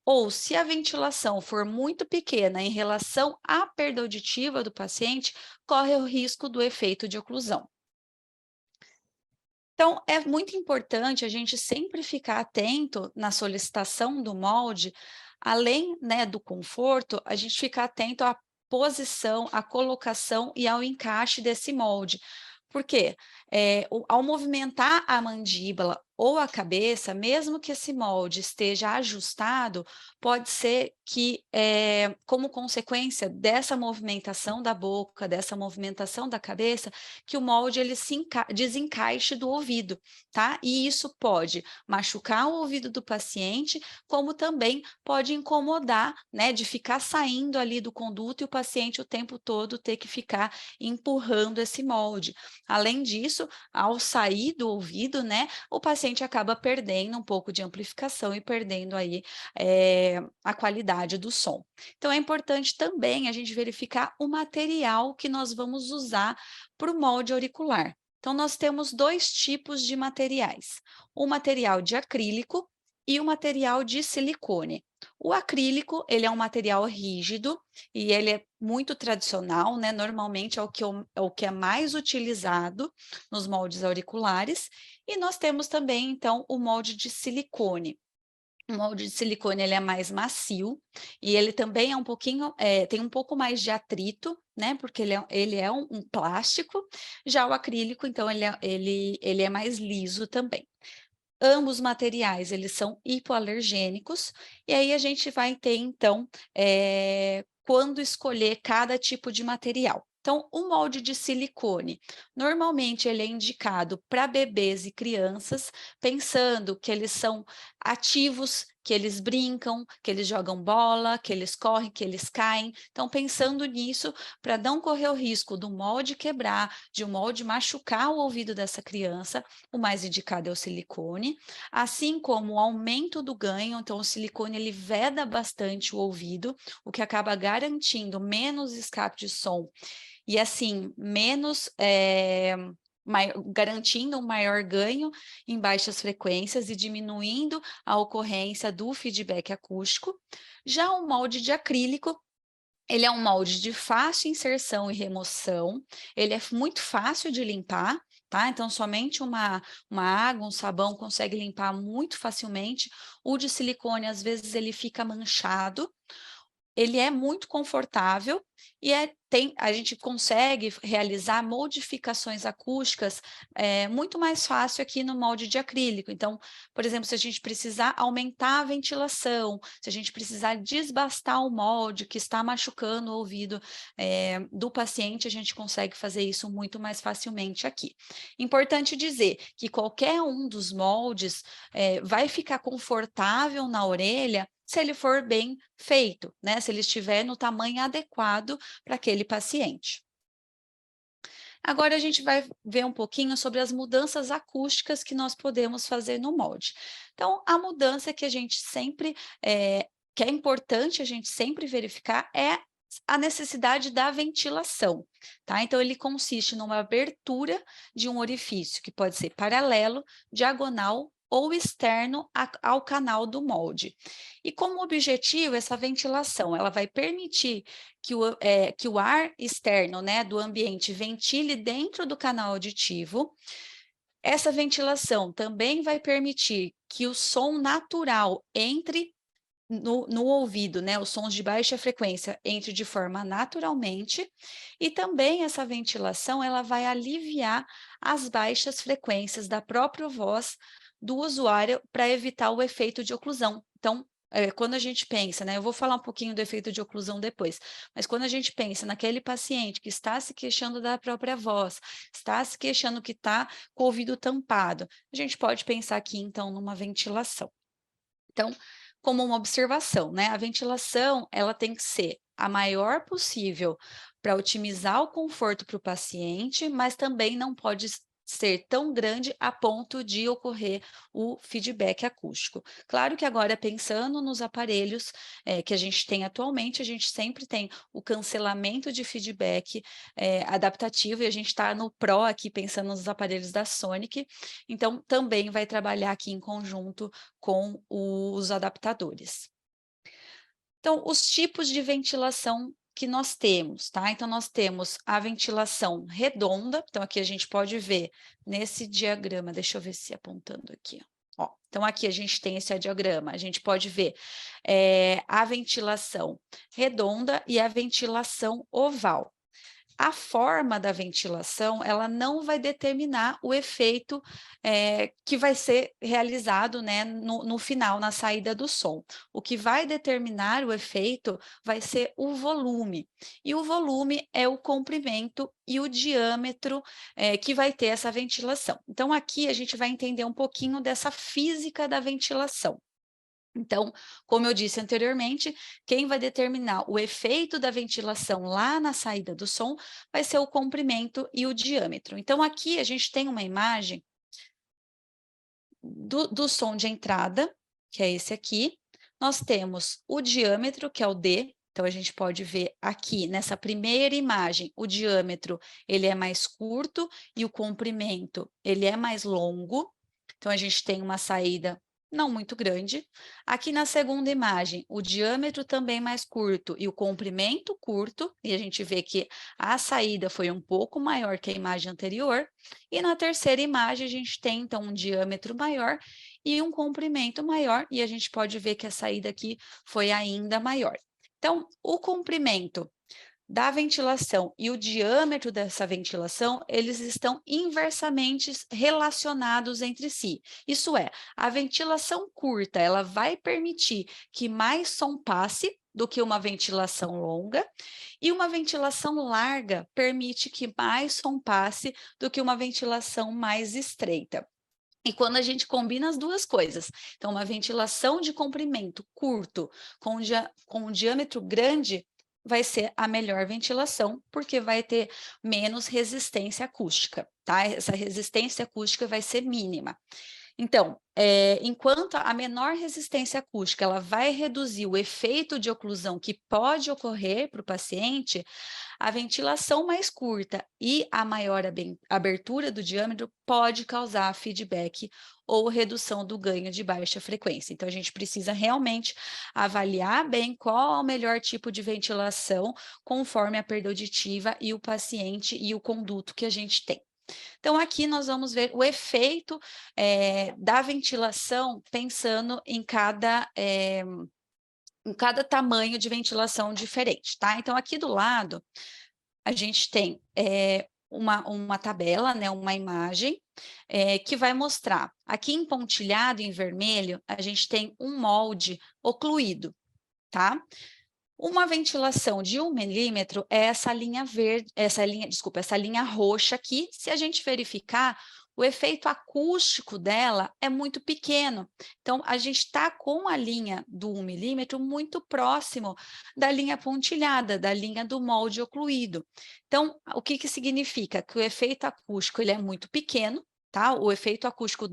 ou se a ventilação for muito pequena em relação à perda auditiva do paciente, corre o risco do efeito de oclusão. Então, é muito importante a gente sempre ficar atento na solicitação do molde, além, né, do conforto, a gente ficar atento à posição, à colocação e ao encaixe desse molde. Por quê? Ao movimentar a mandíbula ou a cabeça, mesmo que esse molde esteja ajustado, pode ser que, como consequência dessa movimentação da boca, dessa movimentação da cabeça, que o molde ele desencaixe do ouvido, tá? E isso pode machucar o ouvido do paciente, como também pode incomodar, né, de ficar saindo ali do conduto e o paciente o tempo todo ter que ficar empurrando esse molde. Além disso, ao sair do ouvido, né, o paciente acaba perdendo um pouco de amplificação e perdendo aí a qualidade do som. Então, é importante também a gente verificar o material que nós vamos usar para o molde auricular. Então, nós temos 2 tipos de materiais. O material de acrílico, e o material de silicone. O acrílico, ele é um material rígido e ele é muito tradicional, né? Normalmente é o que é mais utilizado nos moldes auriculares. E nós temos também, então, o molde de silicone. O molde de silicone ele é mais macio e ele também é um pouquinho, tem um pouco mais de atrito, né? Porque ele é um plástico. Já o acrílico, então, ele é mais liso também. Ambos materiais, eles são hipoalergênicos, e aí a gente vai ter, então, quando escolher cada tipo de material. Então, o molde de silicone, normalmente ele é indicado para bebês e crianças, pensando que eles são ativos, que eles brincam, que eles jogam bola, que eles correm, que eles caem. Então, pensando nisso, para não correr o risco do molde quebrar, de um molde machucar o ouvido dessa criança, o mais indicado é o silicone, assim como o aumento do ganho. Então o silicone ele veda bastante o ouvido, o que acaba garantindo menos escape de som e assim garantindo um maior ganho em baixas frequências e diminuindo a ocorrência do feedback acústico. Já o molde de acrílico, ele é um molde de fácil inserção e remoção, ele é muito fácil de limpar, tá? Então, somente uma água, um sabão consegue limpar muito facilmente. O de silicone, às vezes, ele fica manchado. Ele é muito confortável e a gente consegue realizar modificações acústicas muito mais fácil aqui no molde de acrílico. Então, por exemplo, se a gente precisar aumentar a ventilação, se a gente precisar desbastar o molde que está machucando o ouvido do paciente, a gente consegue fazer isso muito mais facilmente aqui. Importante dizer que qualquer um dos moldes vai ficar confortável na orelha se ele for bem feito, né? Se ele estiver no tamanho adequado para aquele paciente. Agora a gente vai ver um pouquinho sobre as mudanças acústicas que nós podemos fazer no molde. Então, a mudança que a gente sempre, que é importante a gente sempre verificar é a necessidade da ventilação, tá? Então, ele consiste numa abertura de um orifício que pode ser paralelo, diagonal ou externo ao canal do molde. E como objetivo, essa ventilação, ela vai permitir que o ar externo, né, do ambiente ventile dentro do canal auditivo. Essa ventilação também vai permitir que o som natural entre no ouvido, né, os sons de baixa frequência entre de forma naturalmente, e também essa ventilação ela vai aliviar as baixas frequências da própria voz do usuário para evitar o efeito de oclusão. Então, quando a gente pensa, né, eu vou falar um pouquinho do efeito de oclusão depois, mas quando a gente pensa naquele paciente que está se queixando da própria voz, está se queixando que está com o ouvido tampado, a gente pode pensar aqui, então, numa ventilação. Então, como uma observação, né? A ventilação, ela tem que ser a maior possível para otimizar o conforto para o paciente, mas também não pode ser tão grande a ponto de ocorrer o feedback acústico. Claro que agora, pensando nos aparelhos que a gente tem atualmente, a gente sempre tem o cancelamento de feedback adaptativo, e a gente está no Pro aqui, pensando nos aparelhos da Sonic, então também vai trabalhar aqui em conjunto com os adaptadores. Então, os tipos de ventilação que nós temos, tá? Então, nós temos a ventilação redonda, então aqui a gente pode ver nesse diagrama, deixa eu ver se apontando aqui, ó. Então, aqui a gente tem esse diagrama, a gente pode ver a ventilação redonda e a ventilação oval. A forma da ventilação, ela não vai determinar o efeito que vai ser realizado, né, no final, na saída do som. O que vai determinar o efeito vai ser o volume. E o volume é o comprimento e o diâmetro que vai ter essa ventilação. Então, aqui a gente vai entender um pouquinho dessa física da ventilação. Então, como eu disse anteriormente, quem vai determinar o efeito da ventilação lá na saída do som vai ser o comprimento e o diâmetro. Então, aqui a gente tem uma imagem do som de entrada, que é esse aqui. Nós temos o diâmetro, que é o D. Então, a gente pode ver aqui, nessa primeira imagem, o diâmetro ele é mais curto e o comprimento ele é mais longo. Então, a gente tem uma saída não muito grande. Aqui na segunda imagem, o diâmetro também mais curto e o comprimento curto, e a gente vê que a saída foi um pouco maior que a imagem anterior. E na terceira imagem, a gente tem, então, um diâmetro maior e um comprimento maior, e a gente pode ver que a saída aqui foi ainda maior. Então, o comprimento da ventilação e o diâmetro dessa ventilação, eles estão inversamente relacionados entre si. Isso é, a ventilação curta, ela vai permitir que mais som passe do que uma ventilação longa, e uma ventilação larga permite que mais som passe do que uma ventilação mais estreita. E quando a gente combina as duas coisas, então uma ventilação de comprimento curto com um diâmetro grande, vai ser a melhor ventilação, porque vai ter menos resistência acústica, tá? Essa resistência acústica vai ser mínima. Então, enquanto a menor resistência acústica ela vai reduzir o efeito de oclusão que pode ocorrer para o paciente, a ventilação mais curta e a maior abertura do diâmetro pode causar feedback ou redução do ganho de baixa frequência. Então, a gente precisa realmente avaliar bem qual é o melhor tipo de ventilação conforme a perda auditiva e o paciente e o conduto que a gente tem. Então, aqui nós vamos ver o efeito da ventilação pensando em cada tamanho de ventilação diferente, tá? Então, aqui do lado, a gente tem uma tabela, né, uma imagem, que vai mostrar, aqui em pontilhado, em vermelho, a gente tem um molde ocluído, tá? Uma ventilação de 1 milímetro é essa linha verde, essa linha roxa aqui. Se a gente verificar, o efeito acústico dela é muito pequeno. Então, a gente está com a linha do 1 milímetro muito próximo da linha pontilhada, da linha do molde ocluído. Então, o que significa? Que o efeito acústico ele é muito pequeno, tá? O efeito acústico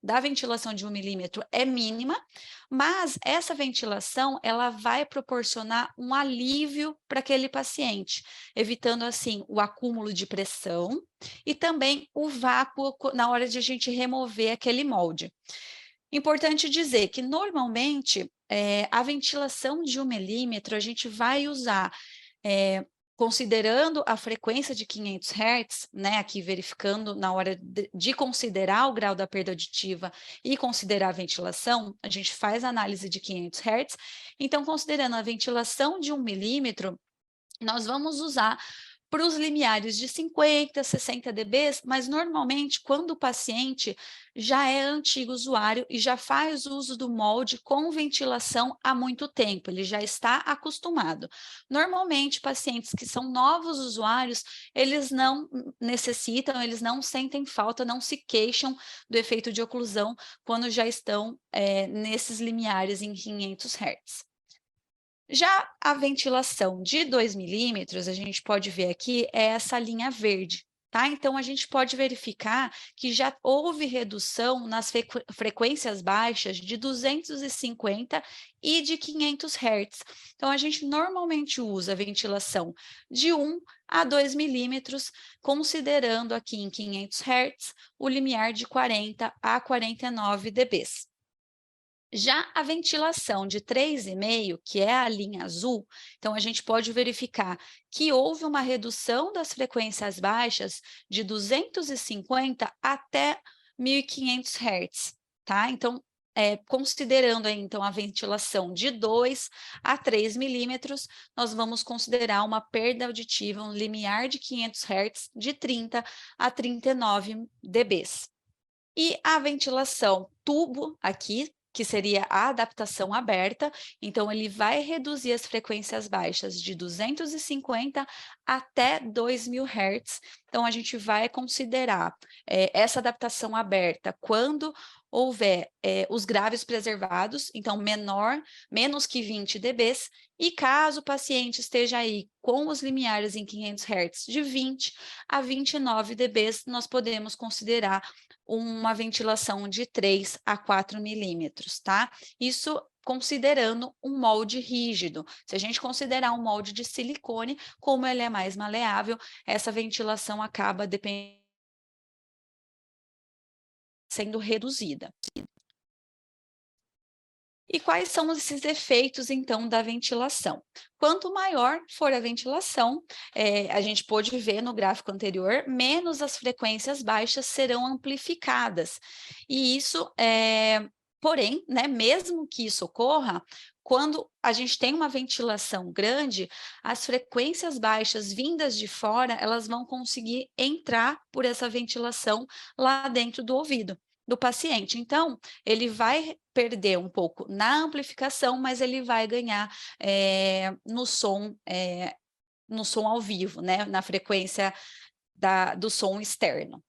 da ventilação de 1 milímetro é mínima, mas essa ventilação ela vai proporcionar um alívio para aquele paciente, evitando assim o acúmulo de pressão e também o vácuo na hora de a gente remover aquele molde. Importante dizer que normalmente a ventilação de 1 milímetro a gente vai usar considerando a frequência de 500 Hz, né, aqui verificando na hora de considerar o grau da perda auditiva e considerar a ventilação, a gente faz a análise de 500 Hz, então considerando a ventilação de 1 milímetro, nós vamos usar para os limiares de 50, 60 dB, mas normalmente quando o paciente já é antigo usuário e já faz uso do molde com ventilação há muito tempo, ele já está acostumado. Normalmente, pacientes que são novos usuários, eles não necessitam, eles não sentem falta, não se queixam do efeito de oclusão quando já estão nesses limiares em 500 Hz. Já a ventilação de 2 milímetros, a gente pode ver aqui, é essa linha verde, tá? Então, a gente pode verificar que já houve redução nas frequências baixas de 250 e de 500 Hz. Então, a gente normalmente usa a ventilação de 1 a 2 milímetros, considerando aqui em 500 Hz o limiar de 40 a 49 dB. Já a ventilação de 3,5, que é a linha azul, então a gente pode verificar que houve uma redução das frequências baixas de 250 até 1.500 Hz, tá? Então, considerando aí, então, a ventilação de 2 a 3 milímetros, nós vamos considerar uma perda auditiva, um limiar de 500 Hz de 30 a 39 dB. E a ventilação tubo aqui, que seria a adaptação aberta, então ele vai reduzir as frequências baixas de 250 até 2.000 Hz. Então, a gente vai considerar essa adaptação aberta quando houver os graves preservados, então menos que 20 dB, e caso o paciente esteja aí com os limiares em 500 Hz de 20 a 29 dB, nós podemos considerar uma ventilação de 3 a 4 milímetros, tá? Isso considerando um molde rígido. Se a gente considerar um molde de silicone, como ele é mais maleável, essa ventilação acaba sendo reduzida. E quais são esses efeitos, então, da ventilação? Quanto maior for a ventilação, a gente pôde ver no gráfico anterior, menos as frequências baixas serão amplificadas. E isso, porém, né, mesmo que isso ocorra, quando a gente tem uma ventilação grande, as frequências baixas vindas de fora, elas vão conseguir entrar por essa ventilação lá dentro do ouvido do paciente. Então, ele vai perder um pouco na amplificação, mas ele vai ganhar no som ao vivo, né? Na frequência do som externo.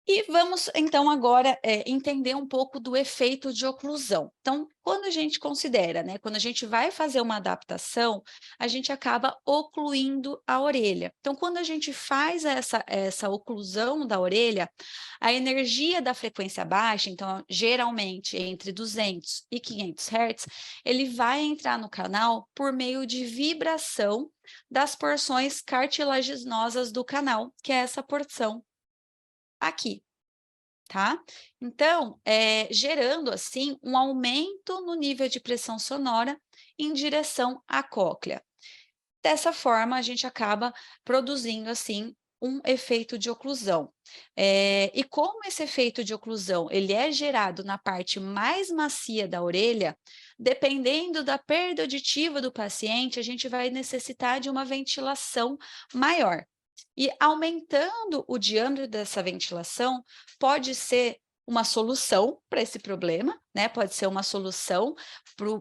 E vamos, então, agora entender um pouco do efeito de oclusão. Então, quando a gente considera, né, quando a gente vai fazer uma adaptação, a gente acaba ocluindo a orelha. Então, quando a gente faz essa oclusão da orelha, a energia da frequência baixa, então, geralmente entre 200 e 500 Hz, ele vai entrar no canal por meio de vibração das porções cartilaginosas do canal, que é essa porção aqui, tá? Então, gerando, assim, um aumento no nível de pressão sonora em direção à cóclea. Dessa forma, a gente acaba produzindo, assim, um efeito de oclusão. E como esse efeito de oclusão, ele é gerado na parte mais macia da orelha, dependendo da perda auditiva do paciente, a gente vai necessitar de uma ventilação maior. E aumentando o diâmetro dessa ventilação pode ser uma solução para esse problema, né? Pode ser uma solução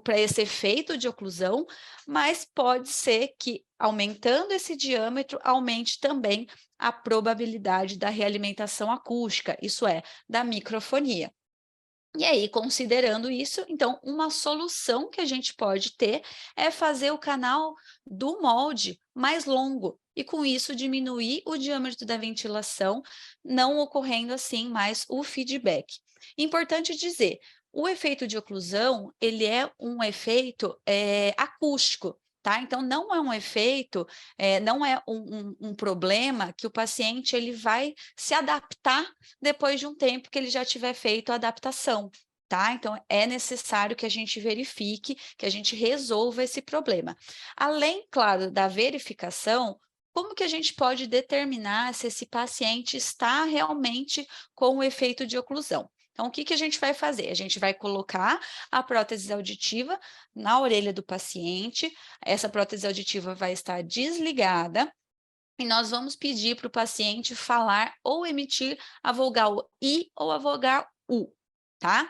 para esse efeito de oclusão, mas pode ser que aumentando esse diâmetro aumente também a probabilidade da realimentação acústica, isso é, da microfonia. E aí, considerando isso, então, uma solução que a gente pode ter é fazer o canal do molde mais longo e, com isso, diminuir o diâmetro da ventilação, não ocorrendo assim mais o feedback. Importante dizer, o efeito de oclusão, ele é um efeito acústico, tá? Então, não é um efeito, não é um problema que o paciente ele vai se adaptar depois de um tempo que ele já tiver feito a adaptação, tá? Então, é necessário que a gente verifique, que a gente resolva esse problema. Além, claro, da verificação, como que a gente pode determinar se esse paciente está realmente com o efeito de oclusão? Então, o que que a gente vai fazer? A gente vai colocar a prótese auditiva na orelha do paciente, essa prótese auditiva vai estar desligada, e nós vamos pedir para o paciente falar ou emitir a vogal I ou a vogal U, tá?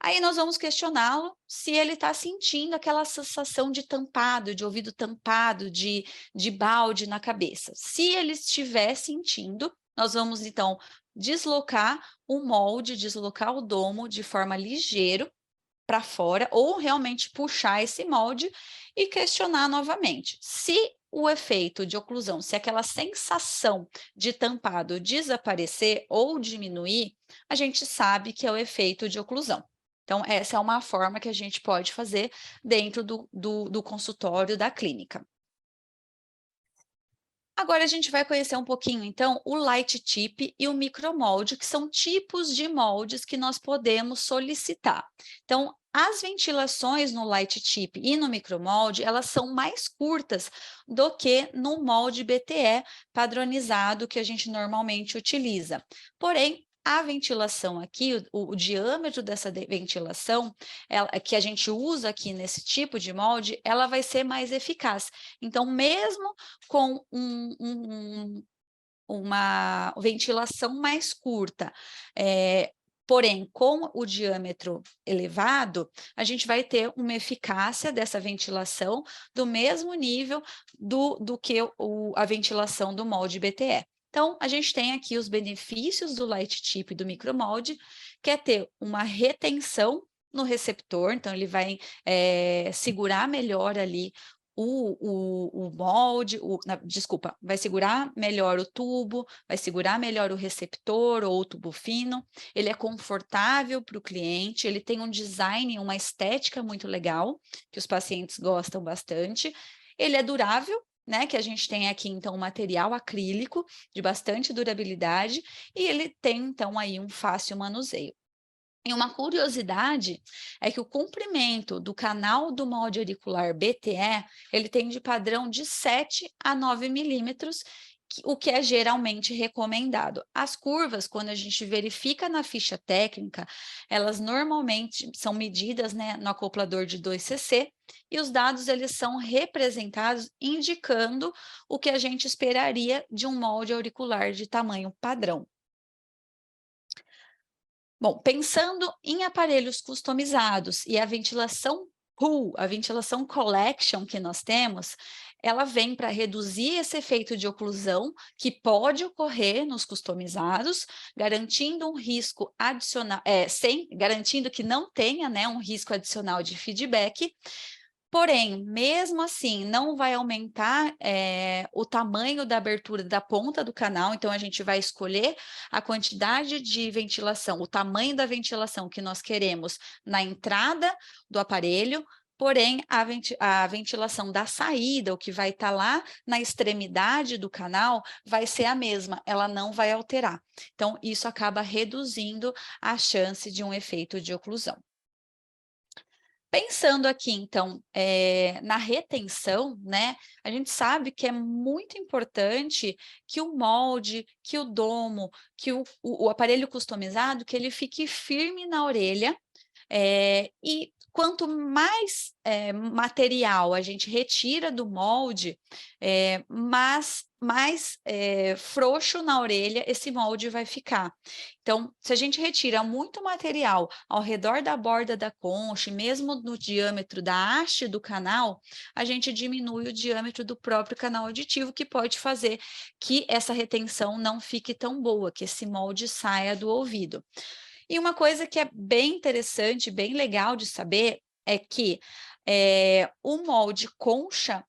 Aí nós vamos questioná-lo se ele está sentindo aquela sensação de tampado, de ouvido tampado, de balde na cabeça. Se ele estiver sentindo, nós vamos então deslocar o molde, deslocar o domo de forma ligeira para fora, ou realmente puxar esse molde e questionar novamente. Se o efeito de oclusão, se aquela sensação de tampado desaparecer ou diminuir, a gente sabe que é o efeito de oclusão. Então, essa é uma forma que a gente pode fazer dentro do consultório da clínica. Agora a gente vai conhecer um pouquinho, então, o light tip e o micromolde, que são tipos de moldes que nós podemos solicitar. Então, as ventilações no light tip e no micromolde, elas são mais curtas do que no molde BTE padronizado que a gente normalmente utiliza. Porém, a ventilação aqui, o diâmetro dessa ventilação, que a gente usa aqui nesse tipo de molde, ela vai ser mais eficaz. Então, mesmo com uma ventilação mais curta, porém, com o diâmetro elevado, a gente vai ter uma eficácia dessa ventilação do mesmo nível do que a ventilação do molde BTE. Então, a gente tem aqui os benefícios do light tip e do micromolde, que é ter uma retenção no receptor, então ele vai segurar melhor ali o molde, desculpa, vai segurar melhor o tubo, vai segurar melhor o receptor ou o tubo fino, ele é confortável para o cliente, ele tem um design, uma estética muito legal, que os pacientes gostam bastante, ele é durável, né, que a gente tem aqui, então, um material acrílico de bastante durabilidade, e ele tem, então, aí um fácil manuseio. E uma curiosidade é que o comprimento do canal do molde auricular BTE, ele tem de padrão de 7 a 9 milímetros, o que é geralmente recomendado. As curvas, quando a gente verifica na ficha técnica, elas normalmente são medidas, né, no acoplador de 2cc, e os dados eles são representados indicando o que a gente esperaria de um molde auricular de tamanho padrão. Bom, pensando em aparelhos customizados e a ventilação pool, a ventilação collection que nós temos, ela vem para reduzir esse efeito de oclusão que pode ocorrer nos customizados, garantindo um risco adicional, garantindo que não tenha, né, um risco adicional de feedback. Porém, mesmo assim, não vai aumentar o tamanho da abertura da ponta do canal, então a gente vai escolher a quantidade de ventilação, o tamanho da ventilação que nós queremos na entrada do aparelho, porém a ventilação da saída, o que vai estar lá na extremidade do canal, vai ser a mesma, ela não vai alterar. Então, isso acaba reduzindo a chance de um efeito de oclusão. Pensando aqui, então, na retenção, né, a gente sabe que é muito importante que o molde, que o domo, que o aparelho customizado, que ele fique firme na orelha, e quanto mais material a gente retira do molde, mais frouxo na orelha esse molde vai ficar. Então, se a gente retira muito material ao redor da borda da concha, e mesmo no diâmetro da haste do canal, a gente diminui o diâmetro do próprio canal auditivo, que pode fazer que essa retenção não fique tão boa, que esse molde saia do ouvido. E uma coisa que é bem interessante, bem legal de saber, é que o molde concha,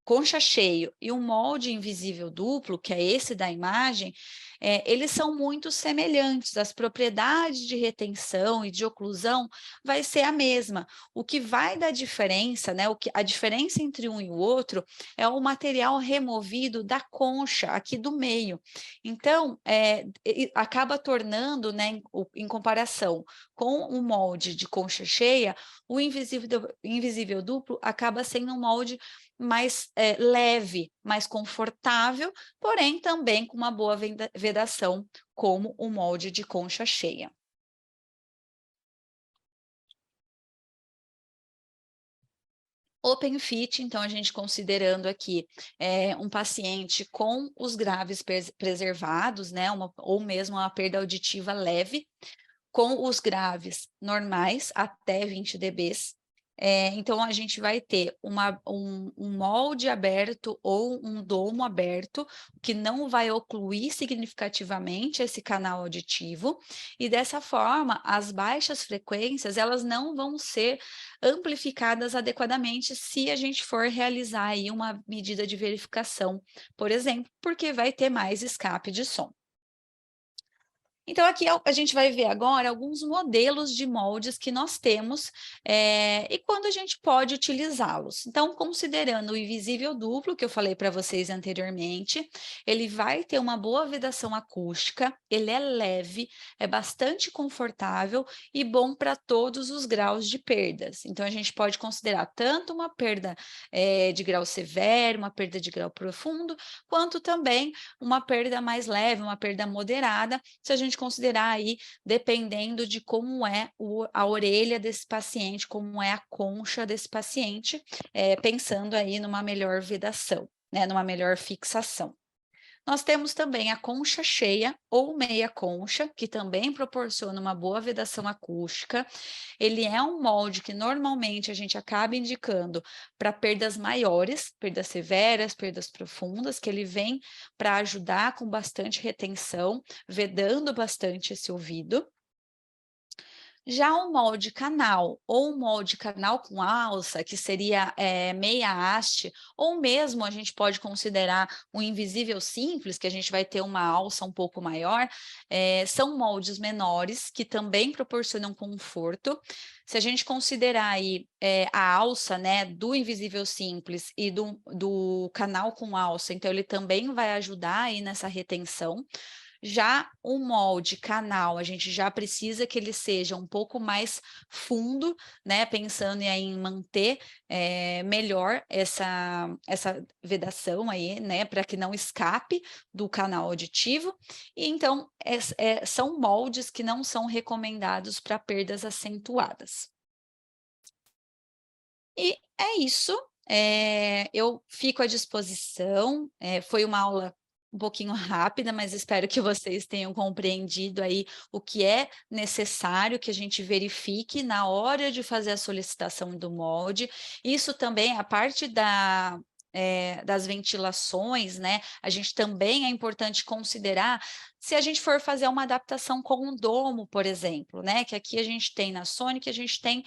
concha cheio e o molde invisível duplo, que é esse da imagem, eles são muito semelhantes, as propriedades de retenção e de oclusão vai ser a mesma. O que vai dar diferença, né, a diferença entre um e o outro é o material removido da concha, aqui do meio. Então, acaba tornando, né, em comparação com o molde de concha cheia, o invisível duplo acaba sendo um molde mais leve, mais confortável, porém também com uma boa vedação, como o molde de concha cheia. Open fit, então, a gente considerando aqui um paciente com os graves preservados, né, ou mesmo uma perda auditiva leve, com os graves normais, até 20 dB. Então, a gente vai ter um molde aberto ou um domo aberto, que não vai ocluir significativamente esse canal auditivo, e dessa forma, as baixas frequências, elas não vão ser amplificadas adequadamente se a gente for realizar aí uma medida de verificação, por exemplo, porque vai ter mais escape de som. Então, aqui a gente vai ver agora alguns modelos de moldes que nós temos e quando a gente pode utilizá-los. Então, considerando o invisível duplo, que eu falei para vocês anteriormente, ele vai ter uma boa vedação acústica, ele é leve, é bastante confortável e bom para todos os graus de perdas. Então, a gente pode considerar tanto uma perda de grau severo, uma perda de grau profundo, quanto também uma perda mais leve, uma perda moderada, se a gente considerar aí, dependendo de como é a orelha desse paciente, como é a concha desse paciente, pensando aí numa melhor vedação, né, numa melhor fixação. Nós temos também a concha cheia ou meia concha, que também proporciona uma boa vedação acústica. Ele é um molde que normalmente a gente acaba indicando para perdas maiores, perdas severas, perdas profundas, que ele vem para ajudar com bastante retenção, vedando bastante esse ouvido. Já o molde canal, ou o molde canal com alça, que seria meia haste, ou mesmo a gente pode considerar um invisível simples, que a gente vai ter uma alça um pouco maior, são moldes menores, que também proporcionam conforto. Se a gente considerar aí a alça, né, do invisível simples e do canal com alça, então ele também vai ajudar aí nessa retenção. Já o molde canal, a gente já precisa que ele seja um pouco mais fundo, né? Pensando aí em manter melhor essa vedação aí, né? Para que não escape do canal auditivo. E então, são moldes que não são recomendados para perdas acentuadas. E é isso. Eu fico à disposição. Foi uma aula um pouquinho rápida, mas espero que vocês tenham compreendido aí o que é necessário que a gente verifique na hora de fazer a solicitação do molde. Isso também, a parte das ventilações, né? A gente também é importante considerar se a gente for fazer uma adaptação com um domo, por exemplo, né? Que aqui a gente tem na Sonic, a gente tem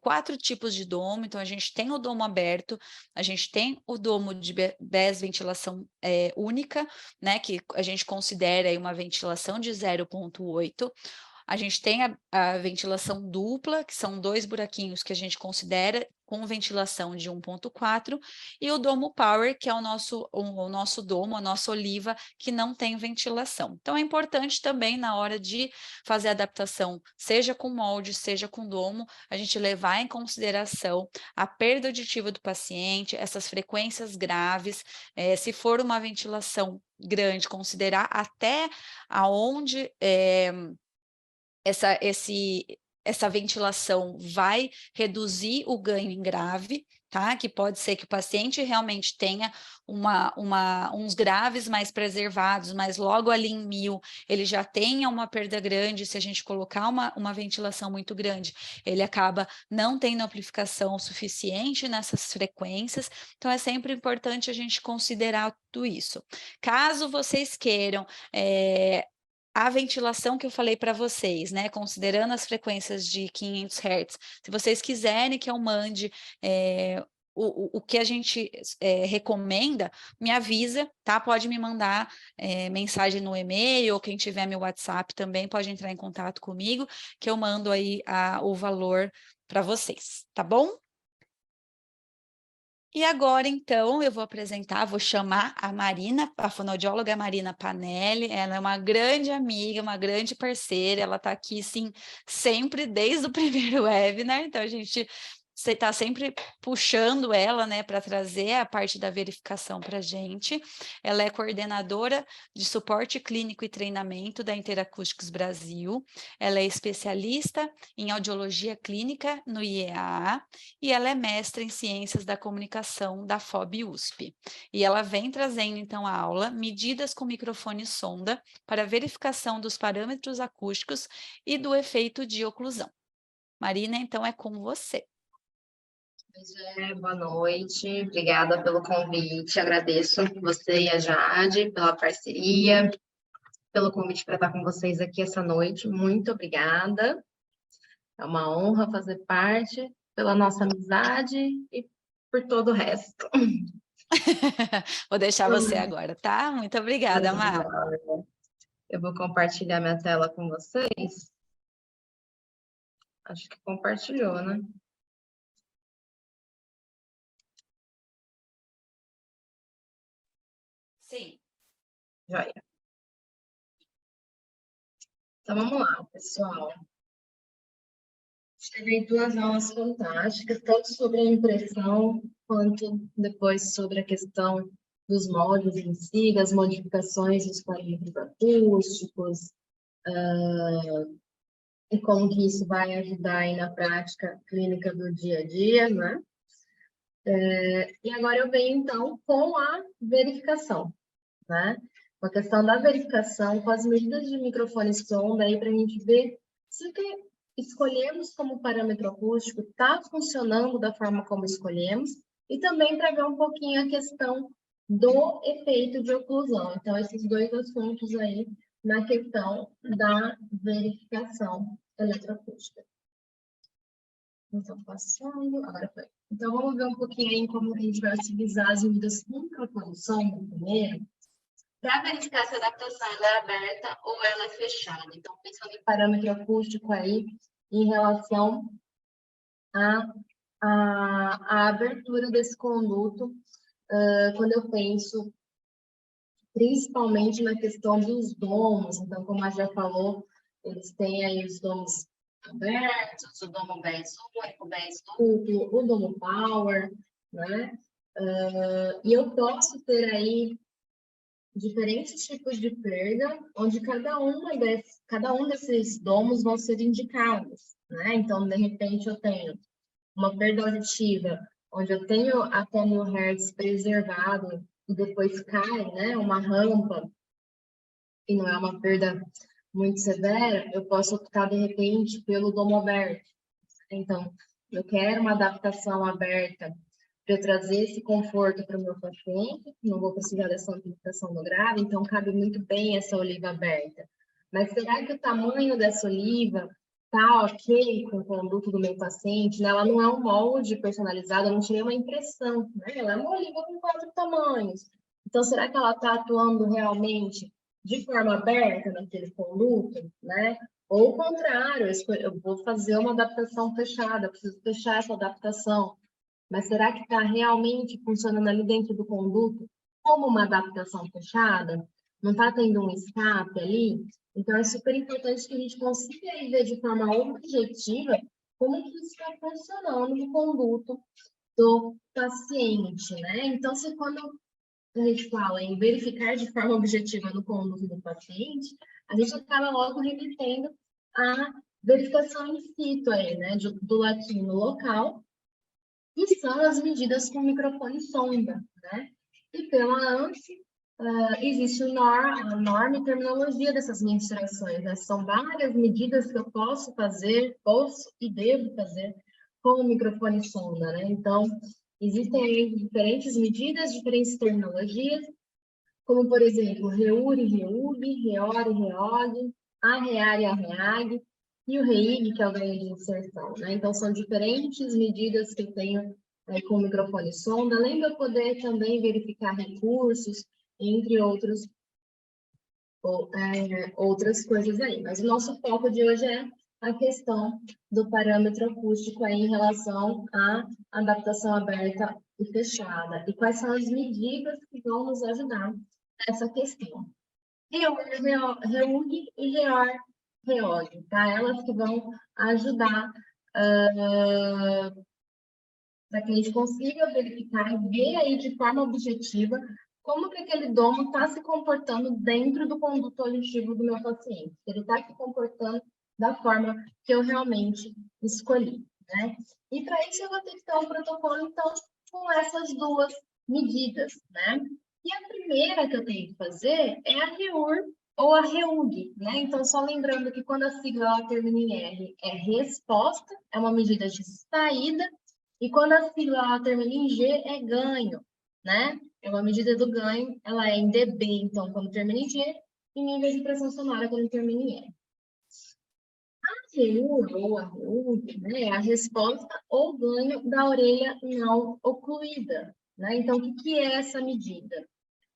4 tipos de domo. Então, a gente tem o domo aberto, a gente tem o domo de BES ventilação única, né? Que a gente considera aí uma ventilação de 0,8. A gente tem a ventilação dupla, que são 2 buraquinhos que a gente considera com ventilação de 1,4, e o domo power, que é o nosso domo, a nossa oliva, que não tem ventilação. Então, é importante também, na hora de fazer a adaptação, seja com molde, seja com domo, a gente levar em consideração a perda auditiva do paciente, essas frequências graves, se for uma ventilação grande, considerar até aonde essa ventilação vai reduzir o ganho em grave, tá? Que pode ser que o paciente realmente tenha uns graves mais preservados, mas logo ali em 1000 ele já tenha uma perda grande. Se a gente colocar uma ventilação muito grande, ele acaba não tendo amplificação suficiente nessas frequências. Então, é sempre importante a gente considerar tudo isso. Caso vocês queiram a ventilação que eu falei para vocês, né, considerando as frequências de 500 Hz, se vocês quiserem que eu mande o que a gente recomenda, me avisa, tá? Pode me mandar mensagem no e-mail, ou quem tiver meu WhatsApp também pode entrar em contato comigo, que eu mando aí o valor para vocês, tá bom? E agora, então, eu vou chamar a Marina, a fonoaudióloga Marina Panelli. Ela é uma grande amiga, uma grande parceira. Ela está aqui, sim, sempre desde o primeiro webinar. Então, a gente está sempre puxando ela, né, para trazer a parte da verificação para a gente. Ela é coordenadora de suporte clínico e treinamento da Interacústicos Brasil. Ela é especialista em audiologia clínica no IEA e ela é mestra em ciências da comunicação da FOB USP. E ela vem trazendo, então, a aula Medidas com microfone sonda para verificação dos parâmetros acústicos e do efeito de oclusão. Marina, então, é com você. Boa noite, obrigada pelo convite, agradeço você e a Jade pela parceria, pelo convite para estar com vocês aqui essa noite, muito obrigada, é uma honra fazer parte pela nossa amizade e por todo o resto. Vou deixar você agora, tá? Muito obrigada, Mar. Eu vou compartilhar minha tela com vocês. Acho que compartilhou, né? Sim. Joia. Então, vamos lá, pessoal. Teve 2 aulas fantásticas, tanto sobre a impressão, quanto depois sobre a questão dos moldes em si, das modificações dos parâmetros acústicos, e como que isso vai ajudar aí na prática clínica do dia a dia, né? E agora eu venho, então, com a verificação, né? Com a questão da verificação, com as medidas de microfone sonda aí para a gente ver se o que escolhemos como parâmetro acústico está funcionando da forma como escolhemos, e também para ver um pouquinho a questão do efeito de oclusão. Então, esses 2 assuntos aí na questão da verificação eletroacústica. Então, passando, agora foi. Então, vamos ver um pouquinho aí como a gente vai utilizar as medidas com microfone sonda primeiro, para verificar se a adaptação ela é aberta ou ela é fechada. Então, pensando em parâmetro acústico aí, em relação à abertura desse conduto, quando eu penso principalmente na questão dos domos. Então, como a já falou, eles têm aí os domos abertos, o domo BES único, BES duplo, o domo Power, né? E eu posso ter aí diferentes tipos de perda, onde cada um desses domos vão ser indicados, né? Então, de repente, eu tenho uma perda auditiva, onde eu tenho até 1000 Hz preservado e depois cai, né, uma rampa, e não é uma perda muito severa, eu posso optar, de repente, pelo domo aberto. Então, eu quero uma adaptação aberta para eu trazer esse conforto para o meu paciente, não vou precisar dessa amplificação no grave, então cabe muito bem essa oliva aberta. Mas será que o tamanho dessa oliva tá ok com o conduto do meu paciente? Ela não é um molde personalizado, eu não tirei uma impressão, né? Ela é uma oliva com 4 tamanhos. Então, será que ela está atuando realmente de forma aberta naquele conduto, né? Ou o contrário, eu vou fazer uma adaptação fechada, preciso fechar essa adaptação. Mas será que está realmente funcionando ali dentro do conduto como uma adaptação fechada? Não está tendo um escape ali? Então, é super importante que a gente consiga aí ver de forma objetiva como que isso está funcionando no conduto do paciente, né? Então, se quando a gente fala em verificar de forma objetiva no conduto do paciente, a gente acaba logo remetendo à verificação in situ aí, né? Do latim no local, que são as medidas com microfone sonda, né? E pela ANSI, existe a norma e terminologia dessas mensurações, né? São várias medidas que eu posso e devo fazer com o microfone sonda, né? Então, existem aí diferentes medidas, diferentes terminologias, como, por exemplo, REUR e REUG, REOR e REOG, ARREAR e ARREAG, e o REIG, que é o ganho de inserção, né? Então, são diferentes medidas que eu tenho com o microfone sonda, além de eu poder também verificar recursos, entre outras coisas aí. Mas o nosso foco de hoje é a questão do parâmetro acústico aí em relação à adaptação aberta e fechada. E quais são as medidas que vão nos ajudar nessa questão. REUG e REOG, tá? Elas que vão ajudar para que a gente consiga verificar e ver aí de forma objetiva como que aquele domo está se comportando dentro do conduto auditivo do meu paciente. Ele está se comportando da forma que eu realmente escolhi, né? E para isso eu vou ter que ter um protocolo, então, com essas duas medidas, né? E a primeira que eu tenho que fazer é a REUR ou a REUG, né? Então, só lembrando que quando a sigla ela termina em R, é resposta, é uma medida de saída, e quando a sigla ela termina em G, é ganho, né? É uma medida do ganho, ela é em dB, então, quando termina em G, e nível de pressão sonora quando termina em R. A REUR ou a REUG, né, é a resposta ou ganho da orelha não ocluída, né? Então, o que é essa medida?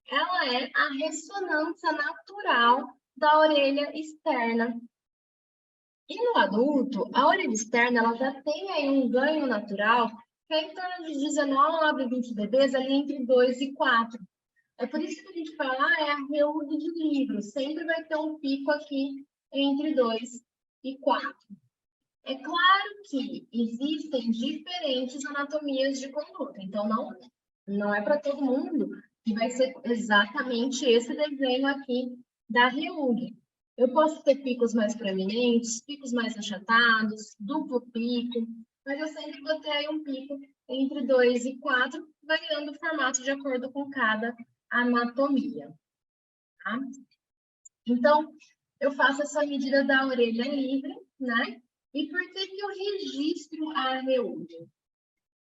Ela é a ressonância natural da orelha externa. E no adulto, a orelha externa ela já tem aí um ganho natural que é em torno de 19 a 20 dB, ali entre 2 e 4. É por isso que a gente fala, é a REUG de livro. Sempre vai ter um pico aqui entre 2 e 4. É claro que existem diferentes anatomias de conduta. Então, não é para todo mundo que vai ser exatamente esse desenho aqui da REUG. Eu posso ter picos mais proeminentes, picos mais achatados, duplo pico, mas eu sempre vou ter aí um pico entre 2 e 4, variando o formato de acordo com cada anatomia. Tá? Então, eu faço essa medida da orelha livre, né? E por que eu registro a REUG?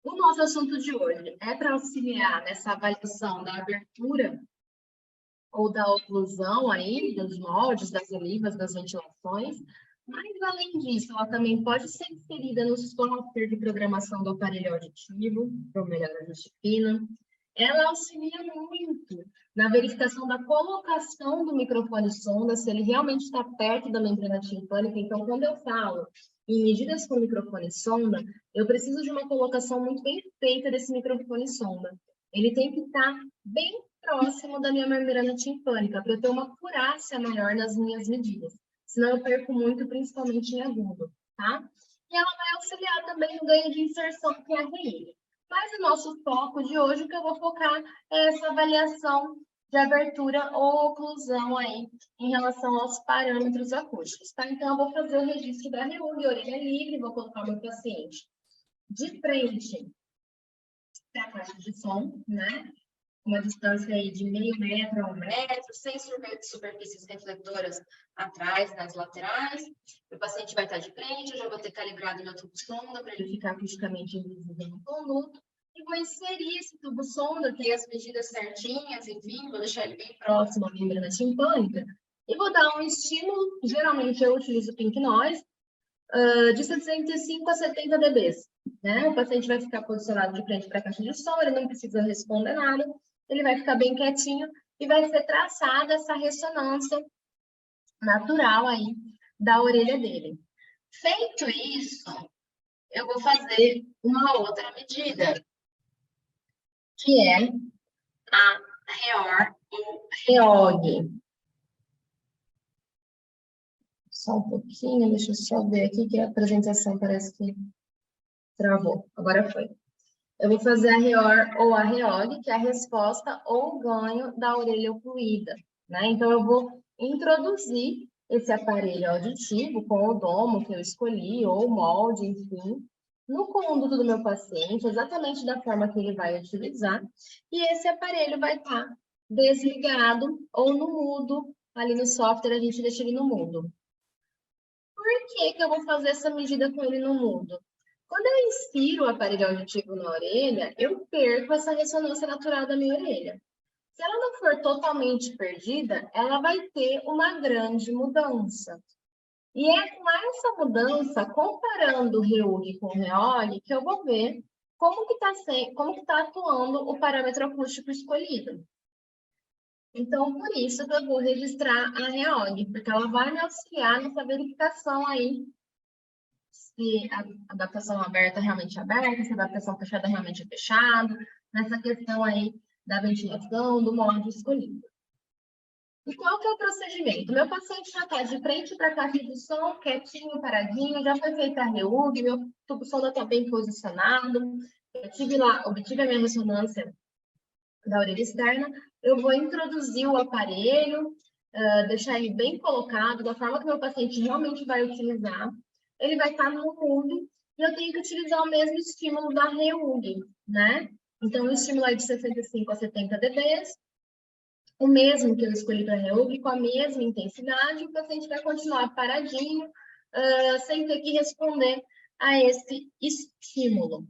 O nosso assunto de hoje é para auxiliar nessa avaliação da abertura ou da oclusão aí, dos moldes, das olivas, das ventilações, mas além disso, ela também pode ser inserida no software de programação do aparelho auditivo, para o melhor ajuste fino. Ela auxilia muito na verificação da colocação do microfone sonda, se ele realmente está perto da membrana timpânica. Então, quando eu falo em medidas com microfone sonda, eu preciso de uma colocação muito bem feita desse microfone sonda. Ele tem que estar bem próximo da minha membrana timpânica, para eu ter uma acurácia maior nas minhas medidas. Senão eu perco muito, principalmente em agudo, tá? E ela vai auxiliar também no ganho de inserção, que é a REIR. Mas o nosso foco de hoje, o que eu vou focar é essa avaliação de abertura ou oclusão aí em relação aos parâmetros acústicos, tá? Então, eu vou fazer o registro da REUG, orelha livre, vou colocar o meu paciente de frente para a caixa de som, né? Uma distância aí de meio metro a 1 metro, sem superfícies refletoras atrás, nas laterais. O paciente vai estar de frente, eu já vou ter calibrado meu tubo sonda para ele ficar acusticamente invisível no conduto. E vou inserir esse tubo sonda, ter as medidas certinhas, enfim, vou deixar ele bem próximo à membrana timpânica. E vou dar um estímulo, geralmente eu utilizo pink noise, de 65 a 70 dB. Né? O paciente vai ficar posicionado de frente para a caixa de som, ele não precisa responder nada, ele vai ficar bem quietinho e vai ser traçada essa ressonância natural aí da orelha dele. Feito isso, eu vou fazer uma outra medida, que é a REOR ou REOG. Só um pouquinho, deixa eu só ver aqui que a apresentação parece que travou. Agora foi. Eu vou fazer a REOR ou a REOG, que é a resposta ou ganho da orelha ocluída, né? Então, eu vou introduzir esse aparelho auditivo com o domo que eu escolhi, ou o molde, enfim, no conduto do meu paciente, exatamente da forma que ele vai utilizar, e esse aparelho vai estar desligado ou no mudo, ali no software a gente deixa ele no mudo. Por que que eu vou fazer essa medida com ele no mudo? Quando eu insiro o aparelho auditivo na orelha, eu perco essa ressonância natural da minha orelha. Se ela não for totalmente perdida, ela vai ter uma grande mudança. E é com essa mudança, comparando o REUG com o REOG, que eu vou ver como que tá atuando o parâmetro acústico escolhido. Então, por isso que eu vou registrar a REOG, porque ela vai me auxiliar nessa verificação aí, se a adaptação aberta realmente é aberta, se a adaptação fechada realmente é fechada, nessa questão aí da ventilação, do molde escolhido. E qual que é o procedimento? Meu paciente já está de frente para a caixa de som, quietinho, paradinho, já foi feita a REUG, meu tubo sonda está bem posicionado, eu obtive a minha ressonância da orelha externa, eu vou introduzir o aparelho, deixar ele bem colocado, da forma que meu paciente realmente vai utilizar. Ele vai estar no mudo e eu tenho que utilizar o mesmo estímulo da REUG, né? Então, o estímulo é de 65 a 70 dB, o mesmo que eu escolhi para a REUG, com a mesma intensidade, o paciente vai continuar paradinho, sem ter que responder a esse estímulo.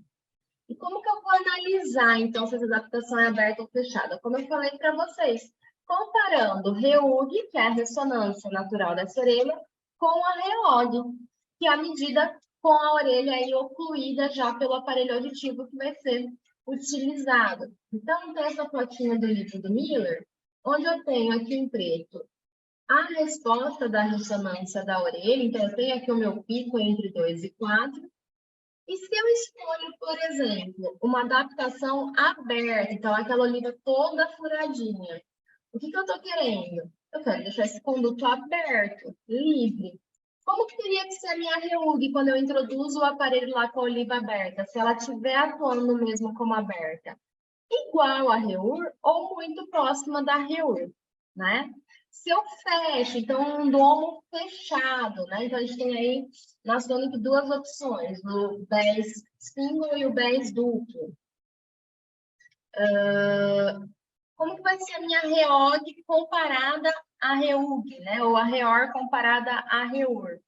E como que eu vou analisar, então, se essa adaptação é aberta ou fechada? Como eu falei para vocês, comparando o REUG, que é a ressonância natural dessa orelha, com a REOG, que é a medida com a orelha aí ocluída já pelo aparelho auditivo que vai ser utilizado. Então, tem essa fotinha do livro do Miller, onde eu tenho aqui em preto a resposta da ressonância da orelha. Então, eu tenho aqui o meu pico entre 2 e 4. E se eu escolho, por exemplo, uma adaptação aberta, então aquela oliva toda furadinha, o que eu estou querendo? Eu quero deixar esse conduto aberto, livre. Como que teria que ser a minha REUG quando eu introduzo o aparelho lá com a oliva aberta, se ela estiver atuando mesmo como aberta? Igual a REUR ou muito próxima da REUR, né? Se eu fecho, então um domo fechado, né? Então a gente tem aí na Sonic duas opções, o BES single e o BES duplo. Como que vai ser a minha REOG comparada à REUG, né? Ou a REOR comparada à REUR?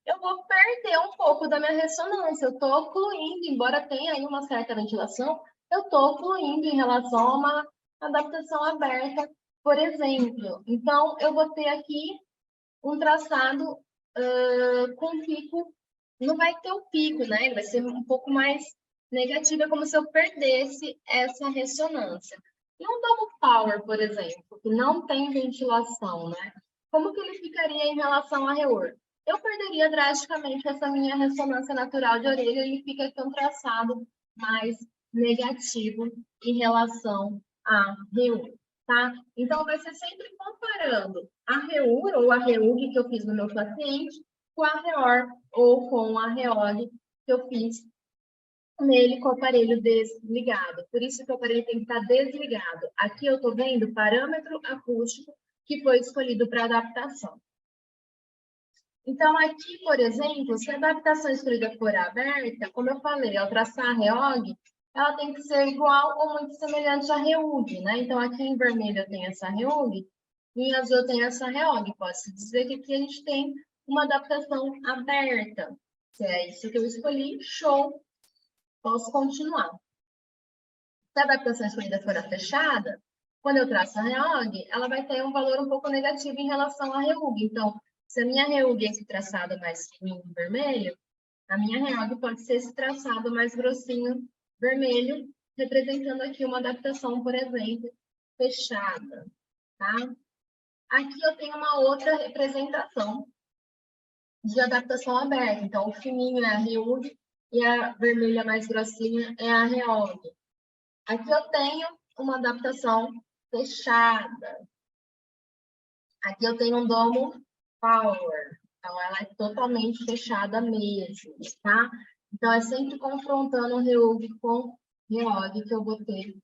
Eu vou perder um pouco da minha ressonância, eu estou ocluindo, embora tenha aí uma certa ventilação, eu estou ocluindo em relação a uma adaptação aberta, por exemplo. Então, eu vou ter aqui um traçado com pico, não vai ter o pico, né? Ele vai ser um pouco mais negativo, é como se eu perdesse essa ressonância. E um double power, por exemplo, que não tem ventilação, né? Como que ele ficaria em relação à REUR? Eu perderia drasticamente essa minha ressonância natural de orelha, ele fica aqui um traçado mais negativo em relação à REUR. tá? Então, vai ser sempre comparando a REUR ou a REUG que eu fiz no meu paciente com a REOR ou com a REOG que eu fiz nele com o aparelho desligado. Por isso que o aparelho tem que estar desligado. Aqui eu estou vendo o parâmetro acústico que foi escolhido para adaptação. Então, aqui, por exemplo, se a adaptação escolhida for aberta, como eu falei, ao traçar a REOG, ela tem que ser igual ou muito semelhante à REUG, né? Então, aqui em vermelho eu tenho essa REUG, e em azul eu tenho essa REOG. Pode-se dizer que aqui a gente tem uma adaptação aberta. Se é isso que eu escolhi, show! Posso continuar. Se a adaptação escolhida for a fechada, quando eu traço a REOG, ela vai ter um valor um pouco negativo em relação à REUG. Então, se a minha REUG é esse traçado mais fininho vermelho, a minha REOG pode ser esse traçado mais grossinho vermelho, representando aqui uma adaptação, por exemplo, fechada, tá? Aqui eu tenho uma outra representação de adaptação aberta. Então, o fininho é a REUG e a vermelha mais grossinha é a REOG. Aqui eu tenho uma adaptação fechada. Aqui eu tenho um domo power. Então, ela é totalmente fechada mesmo, tá? Então, é sempre confrontando o REUG com REOG que eu vou ter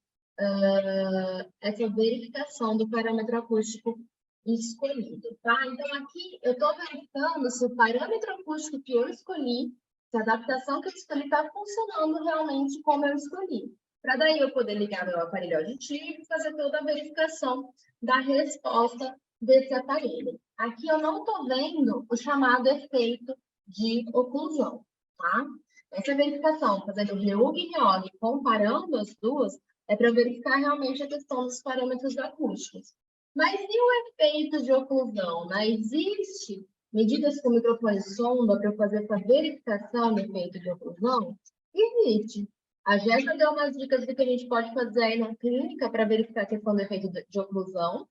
essa verificação do parâmetro acústico escolhido, tá? Então, aqui eu estou verificando se o parâmetro acústico que eu escolhi, se a adaptação que eu escolhi está funcionando realmente como eu escolhi. Para daí eu poder ligar meu aparelho auditivo e fazer toda a verificação da resposta desse aparelho. Aqui eu não estou vendo o chamado efeito de oclusão, tá? Essa verificação, fazendo REUG e REOG, comparando as duas, é para verificar realmente a questão dos parâmetros acústicos. Mas e o efeito de oclusão? Né? Existe medidas com microfone sonda para eu fazer essa verificação do efeito de oclusão? Existe. A Jéssica deu umas dicas do que a gente pode fazer aí na clínica para verificar a questão do efeito de oclusão,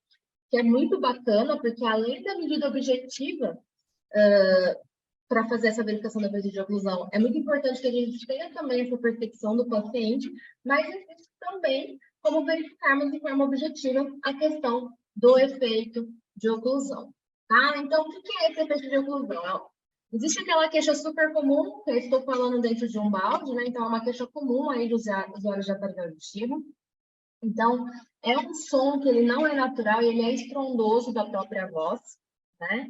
que é muito bacana, porque além da medida objetiva para fazer essa verificação do efeito de oclusão, é muito importante que a gente tenha também essa percepção do paciente, mas existe também como verificarmos de forma objetiva a questão do efeito de oclusão, tá? Então, o que é esse efeito de oclusão? Existe aquela queixa super comum, que eu estou falando dentro de um balde, né? Então, é uma queixa comum aí dos usuários de aparelho auditivo. Então, é um som que ele não é natural, ele é estrondoso da própria voz, né?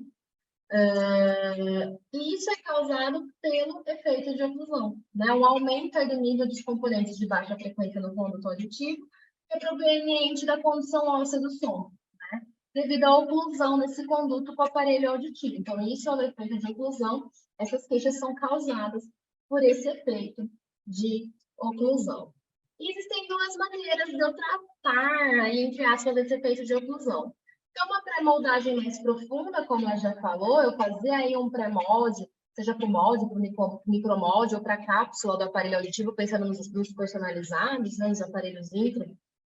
E isso é causado pelo efeito de oclusão, né? Um aumento do nível dos componentes de baixa frequência no conduto auditivo, que é proveniente da condição óssea do som, né? Devido à oclusão desse conduto com o aparelho auditivo. Então, isso é o efeito de oclusão. Essas queixas são causadas por esse efeito de oclusão. E existem duas maneiras de eu tratar, entre aspas, esse efeito de oclusão. Então, uma pré-moldagem mais profunda, como ela já falou, eu fazia aí um pré-molde, seja para o molde, para o micromolde ou para a cápsula do aparelho auditivo, pensando nos personalizados, né, nos aparelhos intro,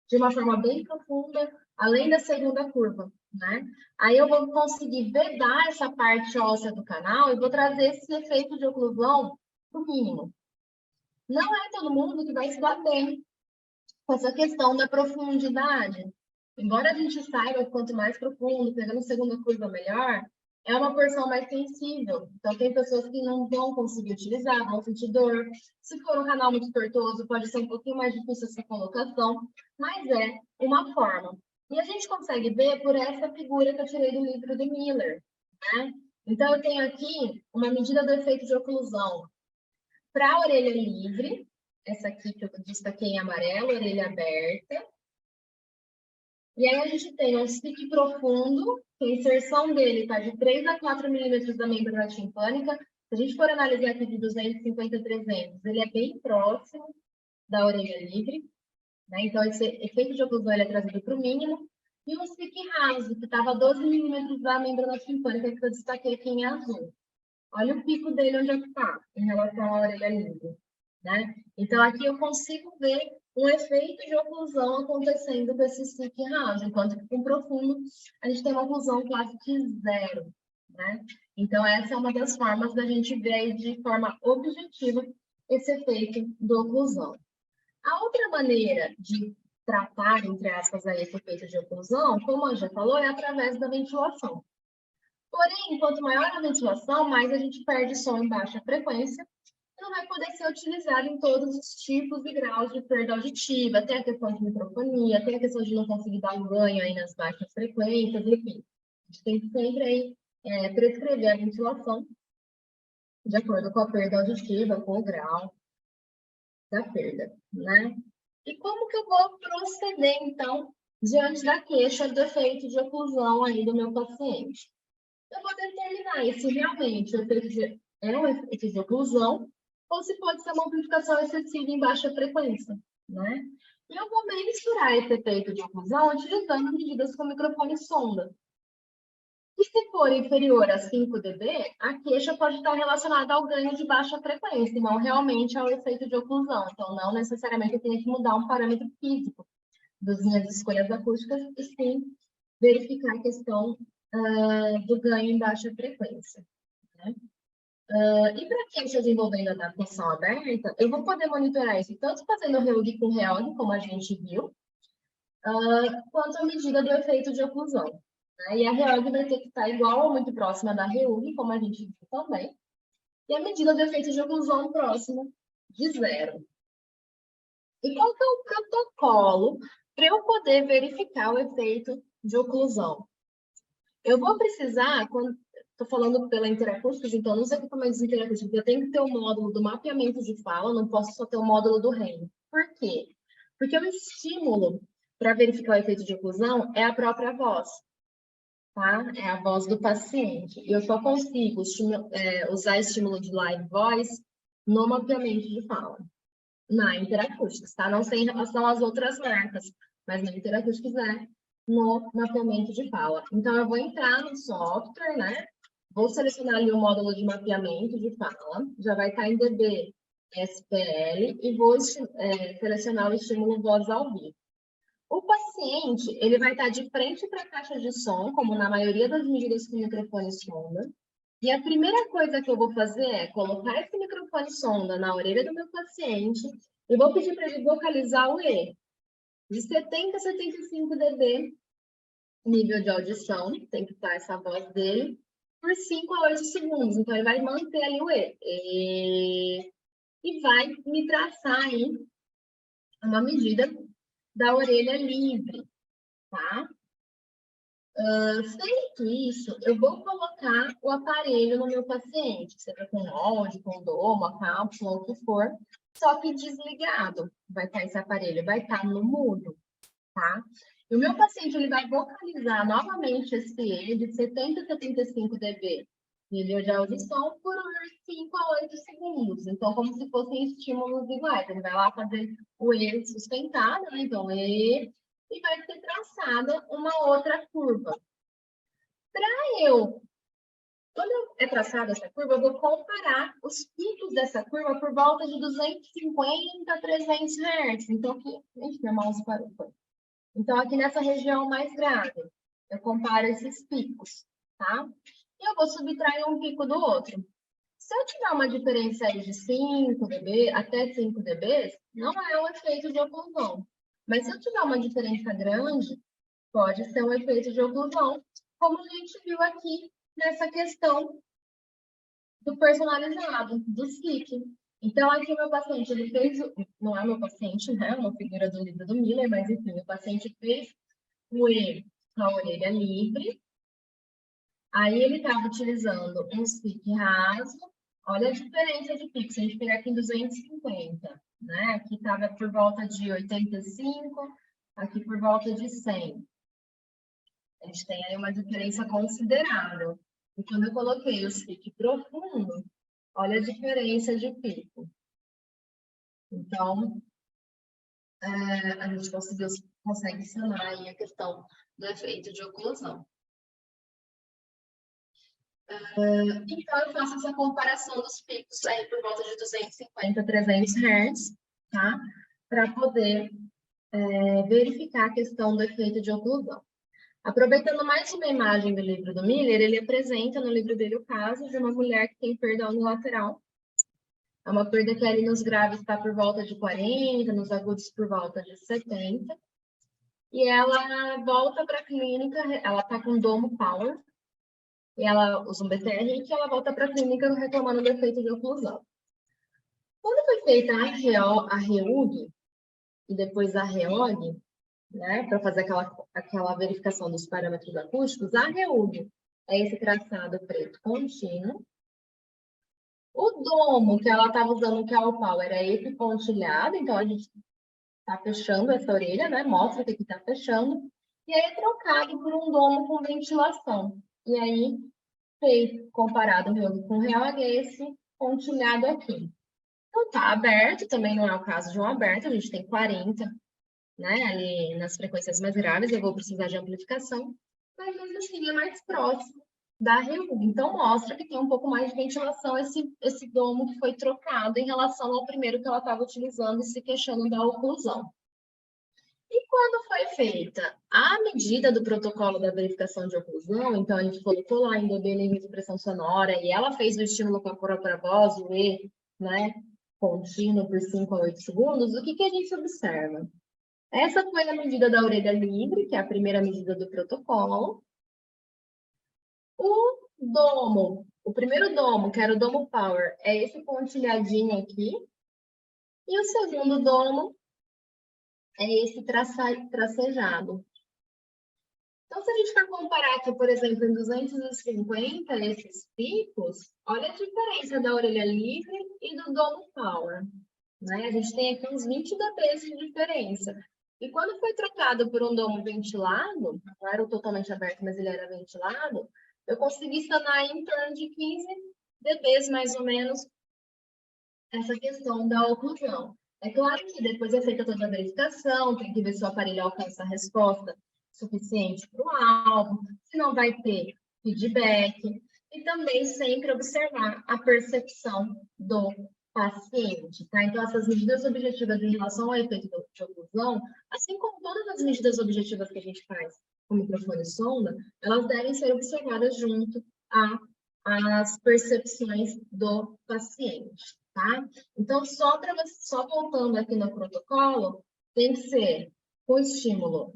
de uma forma bem profunda, além da segunda curva, né? Aí eu vou conseguir vedar essa parte óssea do canal e vou trazer esse efeito de oclusão para o mínimo. Não é todo mundo que vai se dar bem com essa questão da profundidade. Embora a gente saiba que quanto mais profundo, pegando segunda curva melhor, é uma porção mais sensível. Então, tem pessoas que não vão conseguir utilizar, vão sentir dor. Se for um canal muito tortuoso, pode ser um pouquinho mais difícil essa colocação, mas é uma forma. E a gente consegue ver por essa figura que eu tirei do livro do Miller, né? Então, eu tenho aqui uma medida do efeito de oclusão para a orelha livre, essa aqui que eu destaquei em amarelo, orelha aberta. E aí a gente tem um stick profundo, que a inserção dele está de 3 a 4 milímetros da membrana timpânica. Se a gente for analisar aqui de 250 a 300, ele é bem próximo da orelha livre, né? Então, esse efeito de oclusão ele é trazido para o mínimo. E um stick raso, que estava a 12 milímetros da membrana timpânica, que eu destaquei aqui em azul. Olha o pico dele onde é que está, em relação à orelha livre, né? Então, aqui eu consigo ver um efeito de oclusão acontecendo com esse stick raso, enquanto que com profundo a gente tem uma oclusão quase que zero, né? Então, essa é uma das formas da gente ver aí de forma objetiva esse efeito de oclusão. A outra maneira de tratar, entre aspas, aí, esse efeito de oclusão, como a já falou, é através da ventilação. Porém, quanto maior a ventilação, mais a gente perde som em baixa frequência, e não vai poder ser utilizado em todos os tipos e graus de perda auditiva. Tem a questão de microfonia, tem a questão de não conseguir dar um ganho aí nas baixas frequências, enfim. A gente tem que sempre aí, prescrever a ventilação de acordo com a perda auditiva, com o grau da perda, né? E como que eu vou proceder, então, diante da queixa do efeito de oclusão aí do meu paciente? Eu vou determinar se realmente o efeito é um efeito de oclusão ou se pode ser uma amplificação excessiva em baixa frequência, né? E eu vou mensurar esse efeito de oclusão utilizando medidas com microfone sonda. E se for inferior a 5 dB, a queixa pode estar relacionada ao ganho de baixa frequência, e não realmente ao efeito de oclusão. Então, não necessariamente eu tenho que mudar um parâmetro físico das minhas escolhas acústicas, e sim verificar a questão do ganho em baixa frequência. Né? E para queixas envolvendo adaptação aberta, eu vou poder monitorar isso tanto fazendo REUG com REOG, como a gente viu, quanto a medida do efeito de oclusão. Né? E a REOG vai ter que estar igual ou muito próxima da REUG, como a gente viu também, e a medida do efeito de oclusão próxima de 0. E qual que é o protocolo para eu poder verificar o efeito de oclusão? Eu vou precisar, quando estou falando pela Interacústicos, então nos equipamentos interacústicos eu tenho que ter o módulo do mapeamento de fala, não posso só ter o módulo do REM. Por quê? Porque o estímulo para verificar o efeito de oclusão é a própria voz, tá? É a voz do paciente. E eu só consigo usar estímulo de live voice no mapeamento de fala, na Interacústicos, tá? Não sei em relação às outras marcas, mas na Interacústicos no mapeamento de fala. Então, eu vou entrar no software, né? Vou selecionar ali o módulo de mapeamento de fala, já vai estar em DB SPL, e vou selecionar o estímulo voz ao vivo. O paciente, ele vai estar de frente para a caixa de som, como na maioria das medidas com microfone sonda, e a primeira coisa que eu vou fazer é colocar esse microfone sonda na orelha do meu paciente e vou pedir para ele vocalizar o E. De 70 a 75 dB, nível de audição, tem que estar essa voz dele, por 5 a 8 segundos. Então, ele vai manter ali o E. E vai me traçar aí uma medida da orelha livre, tá? Feito isso, eu vou colocar o aparelho no meu paciente, seja com molde, com doma, cápsula, o que for, só que desligado. Vai estar esse aparelho, vai estar no mudo, tá? E o meu paciente, ele vai vocalizar novamente esse E de 70 a 75 dB, nível de audição, por 5 a 8 segundos. Então, como se fossem estímulos iguais. Ele vai lá fazer o E sustentado, né? Então, E, e vai ser traçada uma outra curva. Quando é traçada essa curva, eu vou comparar os picos dessa curva por volta de 250 a 300 Hz. Então, aqui, gente, meu mouse parou. Então, aqui nessa região mais grave, eu comparo esses picos, tá? E eu vou subtrair um pico do outro. Se eu tiver uma diferença aí de 5 dB, até 5 dB, não é um efeito de oclusão. Mas se eu tiver uma diferença grande, pode ser um efeito de oclusão, como a gente viu aqui nessa questão do personalizado, do SIC. Então, aqui o meu paciente, ele fez, não é meu paciente, né? É uma figura do livro do Miller, mas enfim, o paciente fez o E com a orelha livre. Aí ele estava utilizando um SIC raso. Olha a diferença de pico. Se a gente pegar aqui em 250, né? Aqui estava por volta de 85, aqui por volta de 100. A gente tem aí uma diferença considerável. E quando eu coloquei o SIC profundo, olha a diferença de pico. Então, a gente consegue sanar aí a questão do efeito de oclusão. Então, eu faço essa comparação dos picos aí por volta de 250 a 300 Hz, tá? Para poder verificar a questão do efeito de oclusão. Aproveitando mais uma imagem do livro do Miller, ele apresenta no livro dele o caso de uma mulher que tem perda unilateral. É uma perda que ali nos graves está por volta de 40, nos agudos por volta de 70. e ela volta para a clínica, ela está com Domo Power, e ela usa um BTR que ela volta para a clínica reclamando do efeito de oclusão. Quando foi feita a REUG e depois a REOG, né, para fazer aquela verificação dos parâmetros acústicos, a REUG é esse traçado preto contínuo. O domo que ela estava usando, que é o Power, é esse pontilhado, então a gente está fechando essa orelha, né? Mostra que aqui está fechando. E aí é trocado por um domo com ventilação. E aí, comparado com o real, é esse pontilhado aqui. Então tá aberto, também não é o caso de um aberto, a gente tem 40, né? Ali nas frequências mais graves, eu vou precisar de amplificação, mas mesmo assim é mais próximo da REUG. Então mostra que tem um pouco mais de ventilação esse domo que foi trocado em relação ao primeiro que ela estava utilizando e se queixando da oclusão. E quando foi feita a medida do protocolo da verificação de oclusão, então a gente colocou lá em dB limite de pressão sonora e ela fez o estímulo corporal para a voz, o E, né, contínuo por 5 a 8 segundos, o que a gente observa? Essa foi a medida da orelha livre, que é a primeira medida do protocolo. O domo, o primeiro domo, que era o domo power, é esse pontilhadinho aqui. E o segundo domo é esse tracejado. Então, se a gente for comparar aqui, por exemplo, em 250, esses picos, olha a diferença da orelha livre e do domo power, né? A gente tem aqui uns 20 dB de diferença. E quando foi trocado por um domo ventilado, não era totalmente aberto, mas ele era ventilado, eu consegui sanar em torno de 15 dB, mais ou menos, essa questão da oclusão. É claro que depois é feita toda a verificação, tem que ver se o aparelho alcança a resposta suficiente para o alvo, se não vai ter feedback, e também sempre observar a percepção do paciente, tá? Então, essas medidas objetivas em relação ao efeito de oclusão, assim como todas as medidas objetivas que a gente faz com microfone e sonda, elas devem ser observadas junto às percepções do paciente, tá? Então, só voltando aqui no protocolo, tem que ser o estímulo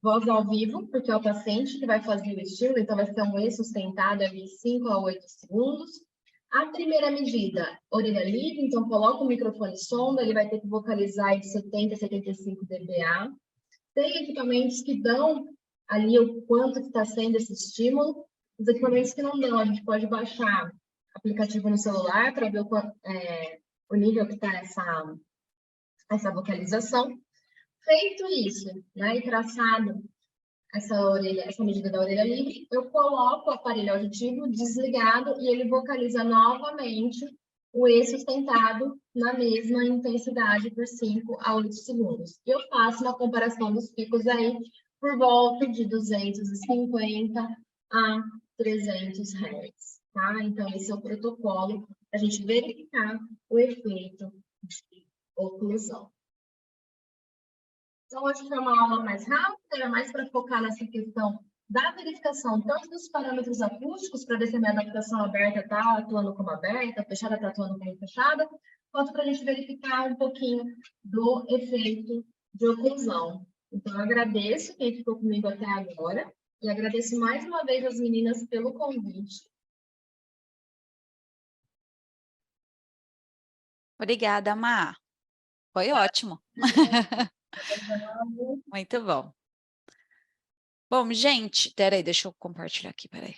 voz ao vivo, porque é o paciente que vai fazer o estímulo, então vai ser um E sustentado ali 5 a 8 segundos. A primeira medida, orelha livre, então coloca o microfone sonda, ele vai ter que vocalizar de 70 a 75 dBA. Tem equipamentos que dão ali o quanto que está sendo esse estímulo. Os equipamentos que não dão, a gente pode baixar aplicativo no celular para ver o nível que está essa vocalização. Feito isso, né, e traçado essa medida da orelha livre, eu coloco o aparelho auditivo desligado e ele vocaliza novamente o E sustentado na mesma intensidade por 5 a 8 segundos. Eu faço uma comparação dos picos aí por volta de 250 a 300 Hz, tá? Então, esse é o protocolo para a gente verificar o efeito de oclusão. Então, hoje foi uma aula mais rápida, era mais para focar nessa questão da verificação, tanto dos parâmetros acústicos, para ver se a minha adaptação aberta está atuando como aberta, fechada está atuando como fechada, quanto para a gente verificar um pouquinho do efeito de oclusão. Então, eu agradeço quem ficou comigo até agora, e agradeço mais uma vez as meninas pelo convite. Obrigada, Má. Foi ótimo. Muito bom. Bom, gente, peraí, deixa eu compartilhar aqui, peraí.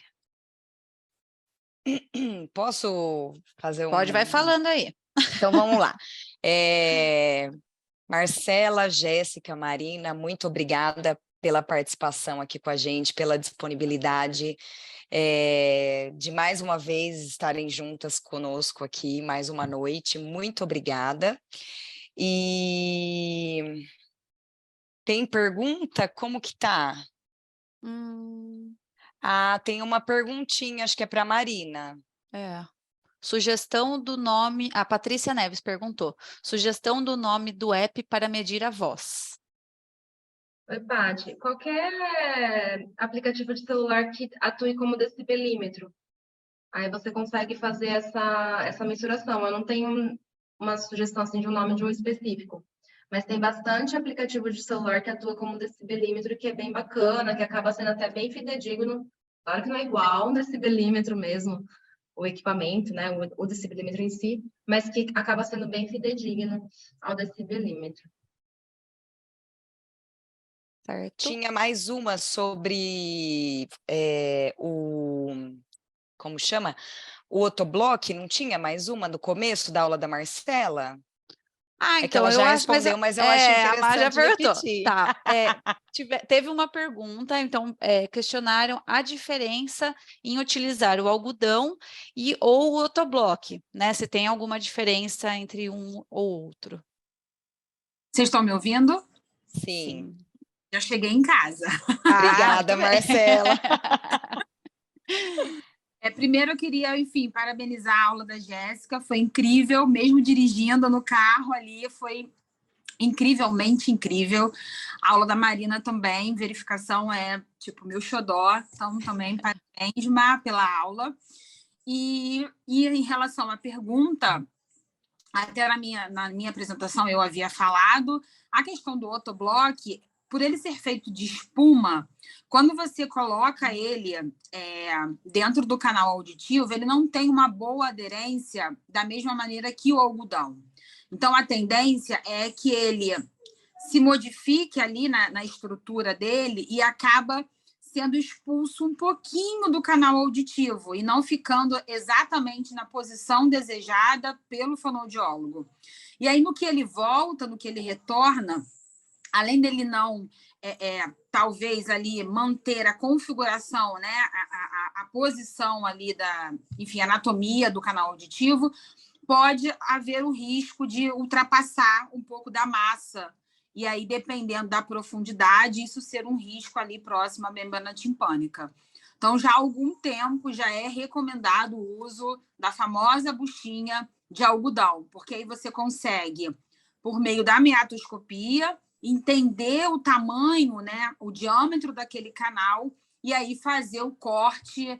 Posso fazer um... Pode, vai falando aí. Então, vamos lá. Marcela, Jéssica, Marina, muito obrigada pela participação aqui com a gente, pela disponibilidade de mais uma vez estarem juntas conosco aqui, mais uma noite. Muito obrigada. E tem pergunta? Como que tá? Ah, tem uma perguntinha, acho que é para a Marina. Sugestão do nome... A Patrícia Neves perguntou. Sugestão do nome do app para medir a voz. Oi, Paty. Qualquer aplicativo de celular que atue como decibelímetro, aí você consegue fazer essa mensuração. Eu não tenho uma sugestão assim, de um nome de um específico. mas tem bastante aplicativo de celular que atua como decibelímetro, que é bem bacana, que acaba sendo até bem fidedigno. Claro que não é igual um decibelímetro mesmo, o equipamento, né, o decibelímetro em si, mas que acaba sendo bem fidedigno ao decibelímetro. Certo? Tinha mais uma sobre como chama? O Otoblock, não tinha mais uma no começo da aula da Marcela? Ah, É que então ela eu já acho, mas respondeu, mas eu acho a Mar já interessante perguntou. repetir. Tá, teve uma pergunta, então questionaram a diferença em utilizar o algodão ou o otoblock, né? Se tem alguma diferença entre um ou outro. Vocês estão me ouvindo? Sim. Já cheguei em casa. Obrigada, muito bem. Marcela. Primeiro eu queria, enfim, parabenizar a aula da Jéssica, foi incrível, mesmo dirigindo no carro ali, foi incrivelmente incrível. A aula da Marina também, verificação é tipo meu xodó, então também parabéns, Má, pela aula. E em relação à pergunta, até na minha apresentação eu havia falado, a questão do otoblock, por ele ser feito de espuma, quando você coloca ele dentro do canal auditivo, ele não tem uma boa aderência da mesma maneira que o algodão. Então, a tendência é que ele se modifique ali na estrutura dele e acaba sendo expulso um pouquinho do canal auditivo e não ficando exatamente na posição desejada pelo fonoaudiólogo. E aí, no que ele volta, no que ele retorna, além dele não, talvez ali manter a configuração, né, a posição ali enfim, a anatomia do canal auditivo, pode haver o risco de ultrapassar um pouco da massa e aí, dependendo da profundidade, isso ser um risco ali próximo à membrana timpânica. Então, já há algum tempo, já é recomendado o uso da famosa buchinha de algodão, porque aí você consegue, por meio da meatoscopia, entender o tamanho, né, o diâmetro daquele canal e aí fazer o corte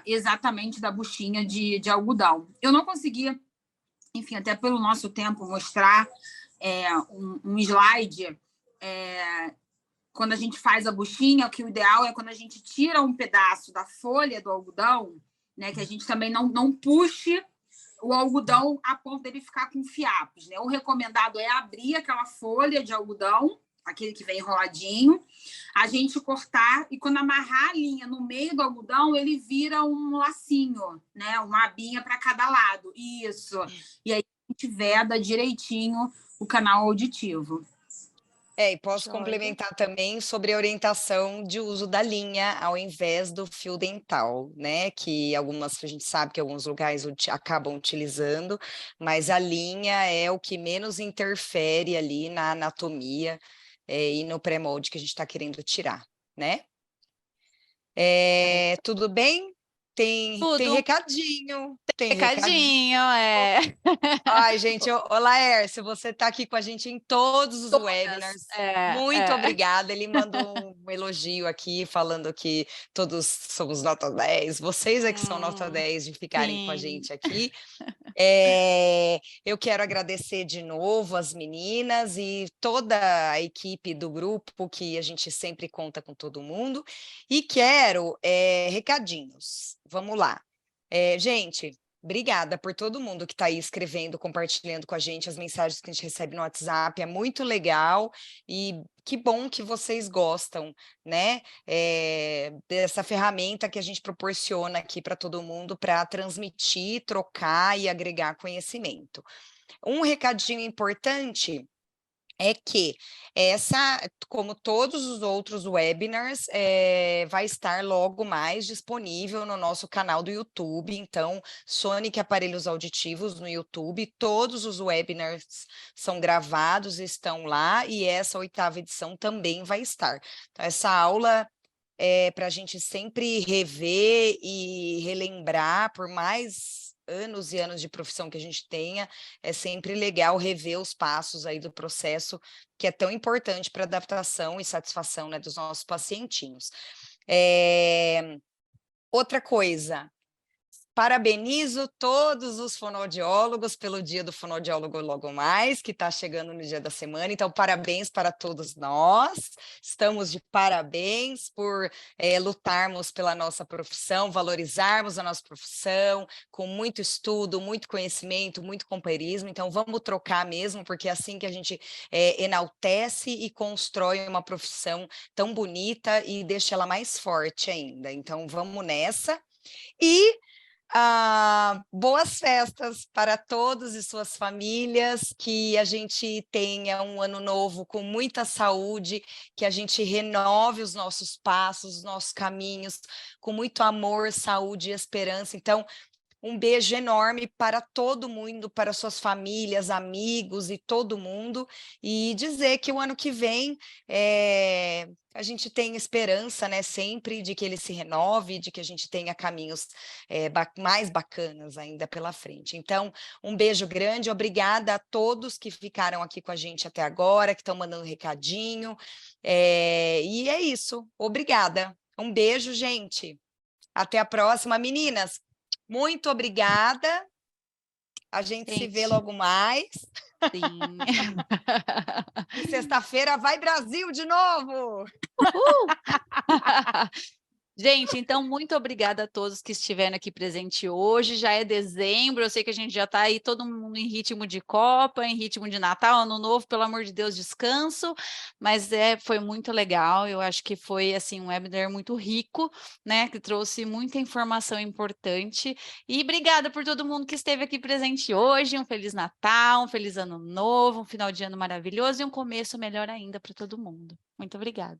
exatamente da buchinha de algodão. Eu não conseguia, enfim, até pelo nosso tempo, mostrar um slide quando a gente faz a buchinha, que o ideal é quando a gente tira um pedaço da folha do algodão, né, que a gente também não puxe o algodão a ponto dele ficar com fiapos, né? O recomendado é abrir aquela folha de algodão, aquele que vem enroladinho, a gente cortar e quando amarrar a linha no meio do algodão, ele vira um lacinho, né? Uma abinha para cada lado. Isso. E aí a gente veda direitinho o canal auditivo. E posso complementar também sobre a orientação de uso da linha ao invés do fio dental, né? Que a gente sabe que alguns lugares acabam utilizando, mas a linha é o que menos interfere ali na anatomia e no pré-molde que a gente está querendo tirar, né? Tudo bem? Tem recadinho. Tem recadinho, Ai, gente, ô Laércio, você está aqui com a gente em todos os webinars. Muito obrigada. Ele mandou um elogio aqui, falando que todos somos nota 10. Vocês é que são nota 10 de ficarem com a gente aqui. Eu quero agradecer de novo as meninas e toda a equipe do grupo, que a gente sempre conta com todo mundo. E quero recadinhos. Vamos lá. Gente, obrigada por todo mundo que está aí escrevendo, compartilhando com a gente as mensagens que a gente recebe no WhatsApp. É muito legal e que bom que vocês gostam, né? Dessa ferramenta que a gente proporciona aqui para todo mundo para transmitir, trocar e agregar conhecimento. Um recadinho importante é que como todos os outros webinars, vai estar logo mais disponível no nosso canal do YouTube. Então, Sonic Aparelhos Auditivos no YouTube, todos os webinars são gravados, estão lá, e essa 8ª edição também vai estar. Então, essa aula para a gente sempre rever e relembrar, por mais anos e anos de profissão que a gente tenha, é sempre legal rever os passos aí do processo, que é tão importante para adaptação e satisfação, né, dos nossos pacientinhos. Outra coisa, Parabenizo todos os fonoaudiólogos pelo dia do fonoaudiólogo logo mais, que está chegando no dia da semana. Então, parabéns para todos nós. Estamos de parabéns por lutarmos pela nossa profissão, valorizarmos a nossa profissão, com muito estudo, muito conhecimento, muito companheirismo. Então, vamos trocar mesmo, porque é assim que a gente enaltece e constrói uma profissão tão bonita e deixa ela mais forte ainda. Então, vamos nessa. E boas festas para todos e suas famílias, que a gente tenha um ano novo com muita saúde, que a gente renove os nossos passos, os nossos caminhos, com muito amor, saúde e esperança. Então, um beijo enorme para todo mundo, para suas famílias, amigos e todo mundo, e dizer que o ano que vem a gente tem esperança, né, sempre de que ele se renove, de que a gente tenha caminhos mais bacanas ainda pela frente. Então, um beijo grande, obrigada a todos que ficaram aqui com a gente até agora, que estão mandando recadinho, e é isso, obrigada. Um beijo, gente. Até a próxima. Meninas, muito obrigada. A gente se vê logo mais. Sim. E sexta-feira vai Brasil de novo! Gente, então, muito obrigada a todos que estiveram aqui presente hoje. Já é dezembro, eu sei que a gente já está aí todo mundo em ritmo de Copa, em ritmo de Natal, Ano Novo, pelo amor de Deus, descanso. Mas foi muito legal, eu acho que foi assim um webinar muito rico, né? Que trouxe muita informação importante. E obrigada por todo mundo que esteve aqui presente hoje. Um Feliz Natal, um Feliz Ano Novo, um final de ano maravilhoso e um começo melhor ainda para todo mundo. Muito obrigada.